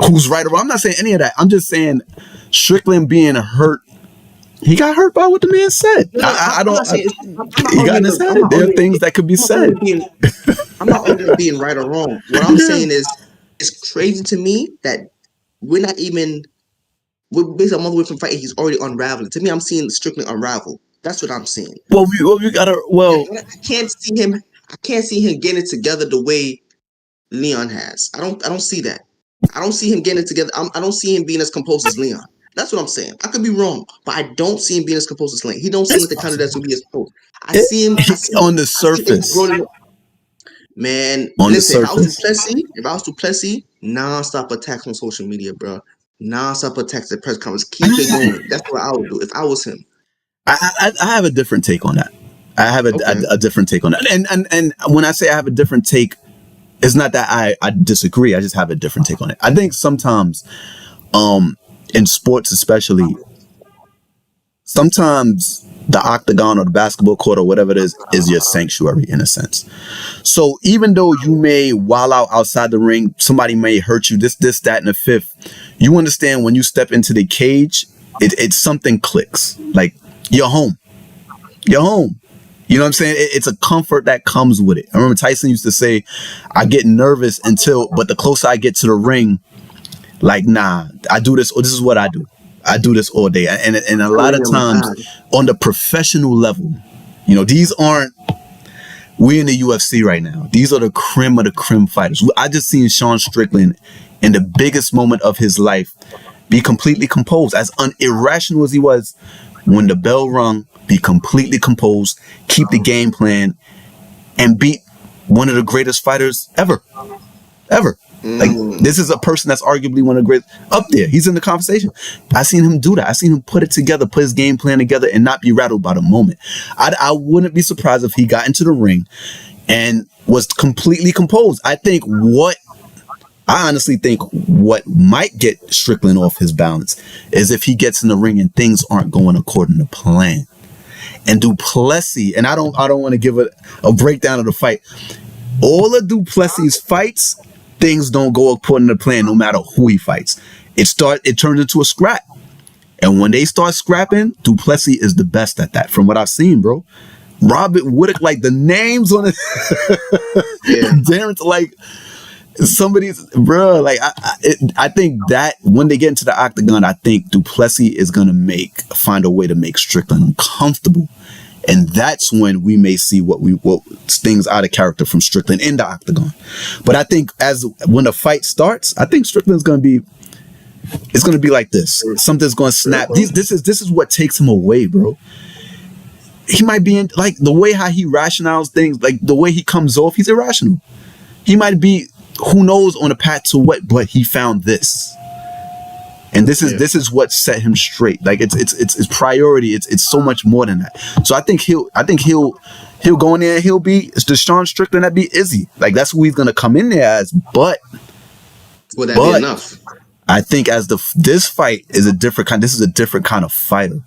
who's right or wrong. I'm not saying any of that. I'm just saying Strickland being hurt. He got hurt by what the man said. He got in his head. There are things that could be said. I'm not arguing being right or wrong. What I'm saying is, it's crazy to me that we're basically a month away from fighting. He's already unraveling. To me, I'm seeing Strickland unravel. That's what I'm seeing. We gotta. I can't see him. I can't see him getting it together the way Leon has. I don't see that. I don't see him getting it together. I don't see him being as composed as Leon. That's what I'm saying. I could be wrong, but I don't see him being as composed as Leon. He don't seem like the kind of that's gonna be as composed. I see him on the surface. Man, listen, if I was Duplessis, non-stop attacks on social media, bro. Non-stop attacks at press conference. Keep it going. That's what I would do if I was him. I have a different take on that. I have a different take on that. And when I say I have a different take, it's not that I disagree. I just have a different take on it. I think sometimes, in sports especially, sometimes the octagon or the basketball court or whatever it is your sanctuary in a sense. So even though you may wild out outside the ring, somebody may hurt you, this, that, and the fifth, you understand when you step into the cage, it's something clicks. Like, you're home. You're home. You know what I'm saying? It's a comfort that comes with it. I remember Tyson used to say, I get nervous but the closer I get to the ring, like, nah, I do this, or this is what I do. I do this all day. And a lot of times on the professional level, you know, we in the UFC right now. These are the creme of the creme fighters. I just seen Sean Strickland in the biggest moment of his life be completely composed, as irrational as he was. When the bell rung, be completely composed, keep the game plan, and beat one of the greatest fighters ever. Like, this is a person that's arguably one of the greatest up there. He's in the conversation. I seen him do that. I seen him put it together, put his game plan together, and not be rattled by the moment. I wouldn't be surprised if he got into the ring and was completely composed. I honestly think what might get Strickland off his balance is if he gets in the ring and things aren't going according to plan. And Du Plessis, and I don't want to give a breakdown of the fight. All of Du Plessis' fights, things don't go according to plan no matter who he fights. It turns into a scrap. And when they start scrapping, Du Plessis is the best at that from what I've seen, bro. Robert Whittaker, like the names on it. Yeah. Darren's like somebody's, bro, like I think that when they get into the octagon, I think Du Plessis is going to find a way to make Strickland uncomfortable. And that's when we may see what things out of character from Strickland in the octagon. But I think when the fight starts, I think Strickland's going to be, it's going to be like this. Something's going to snap. This is what takes him away, bro. He might be in, like, the way how he rationalizes things, like the way he comes off, he's irrational. He might be, who knows, on a path to what, but he found this. And this is what set him straight. Like it's priority. It's so much more than that. So I think he'll go in there and it's the Sean Strickland that beat Izzy. Like that's who he's gonna come in there as. But would that be enough? I think this fight is a different kind. This is a different kind of fighter,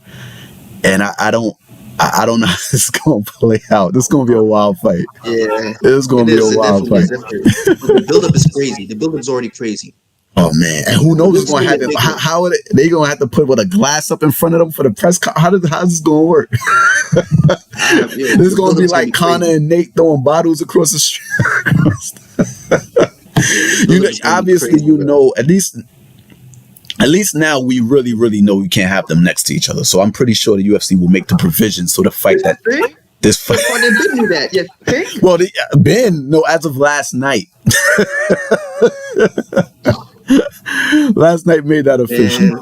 and I don't know how this is gonna play out. This is gonna be a wild fight. Yeah, it's gonna be a wild fight. The buildup is crazy. The buildup is already crazy. Oh man, and who knows what's going to happen? How are they going to have to put a glass up in front of them for the press? How's this going to work? This is going to be like Connor and Nate throwing bottles across the street. Obviously, at least now we really, really know we can't have them next to each other. So I'm pretty sure the UFC will make the provisions so the fight this fight. Oh, they did do that. Yeah. Well, as of last night. Last night made that official.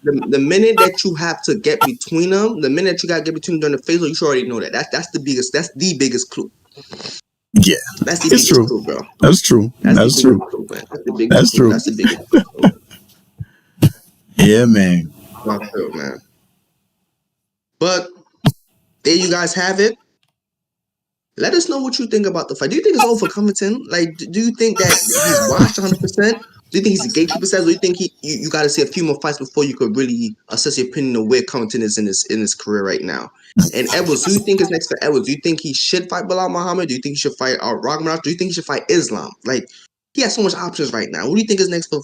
The minute that you have to get between them, the minute you got to get between them during the phase, you should already know that. That's the biggest clue. Yeah, that's the biggest clue, bro. That's true. That's true. That's true. That's the biggest clue. Yeah, man. That's true, man. But there you guys have it. Let us know what you think about the fight. Do you think it's over for Covington? Like, do you think that he's washed 100%? Do you think he's a gatekeeper status? Or do you think you got to see a few more fights before you could really assess your opinion of where Covington is in his career right now? And Edwards, who do you think is next for Edwards? Do you think he should fight Bilal Muhammad? Do you think he should fight Raghumash? Do you think he should fight Islam? Like, he has so much options right now. What do you think is next for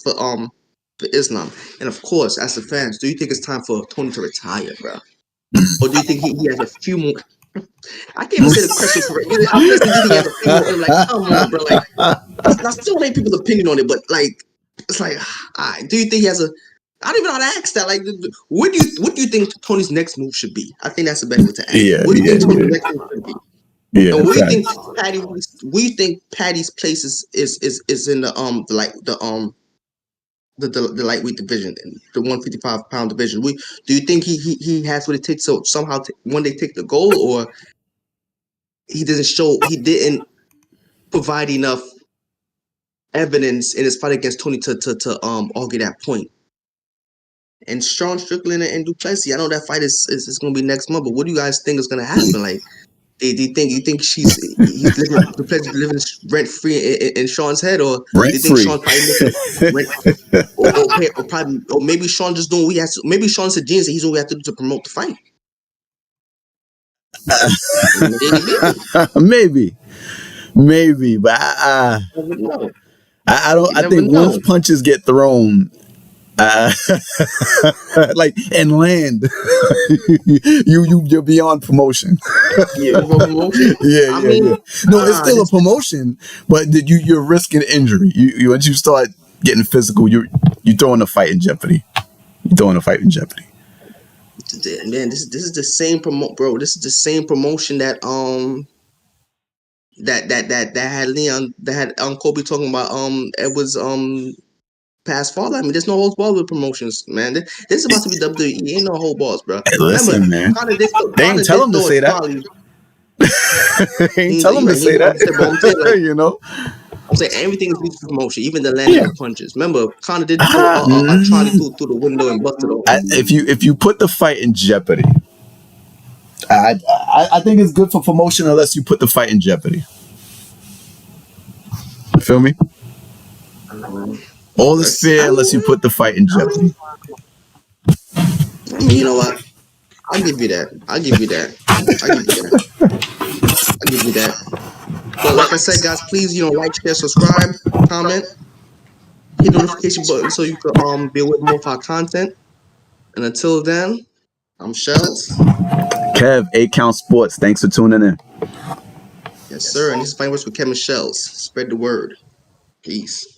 Islam? And of course, as the fans, do you think it's time for Tony to retire, bro? Or do you think he has a few more? I can't even say the question correctly. I'm listening to he has a few more. I'm like, come on, bro. Like, I still ain't people's opinion on it, but like, it's like, do you think he has a? I don't even know how to ask that. Like, what do you think Tony's next move should be? I think that's the best way to ask. Yeah, what do you think Tony's next move should be? Yeah. And what do you think Patty's place is in the lightweight division, the 155-pound division? Do you think he has what it takes to somehow one day take the gold, or he didn't provide enough evidence in his fight against Tony to argue that point? And Sean Strickland and Du Plessis, I know that fight is going to be next month, but what do you guys think is going to happen? Like, do you think he's living, Du Plessis living rent free in Sean's head, or do you think Sean probably or maybe Sean just doing what he has to? Maybe Sean's a genius and he's doing what he has to do to promote the fight. Maybe, but I don't. I think once punches get thrown, Like and land. You're beyond promotion. Yeah, promotion. Yeah. No, it's still a This, promotion, but you're risking injury. You once you start getting physical, you throwing the fight in jeopardy. You're throwing the fight in jeopardy. man, this is the same bro. This is the same promotion that that had Leon, that had Kobe talking about it was past fall. I mean, there's no holds balls with promotions, man. This is about to be WWE. Ain't no hold balls, bro. Hey, Remember, listen, man. They ain't tell him to say that. They ain't tell him to say that. You know. I'm saying everything is used for promotion, even the landing of punches. Remember, Conor did throw a trolley through the window and busted off. If you put the fight in jeopardy, I think it's good for promotion unless you put the fight in jeopardy. You feel me? All is fair unless you put the fight in jeopardy. I mean, you know what? I'll give you that. But like I said, guys, please, like, share, subscribe, comment, hit the notification button so you can be aware of more of our content. And until then, I'm Shelz. Kev, 8 Count Sports. Thanks for tuning in. Yes, sir. And this is Fighting Words with Kev and Shelz. Spread the word. Peace.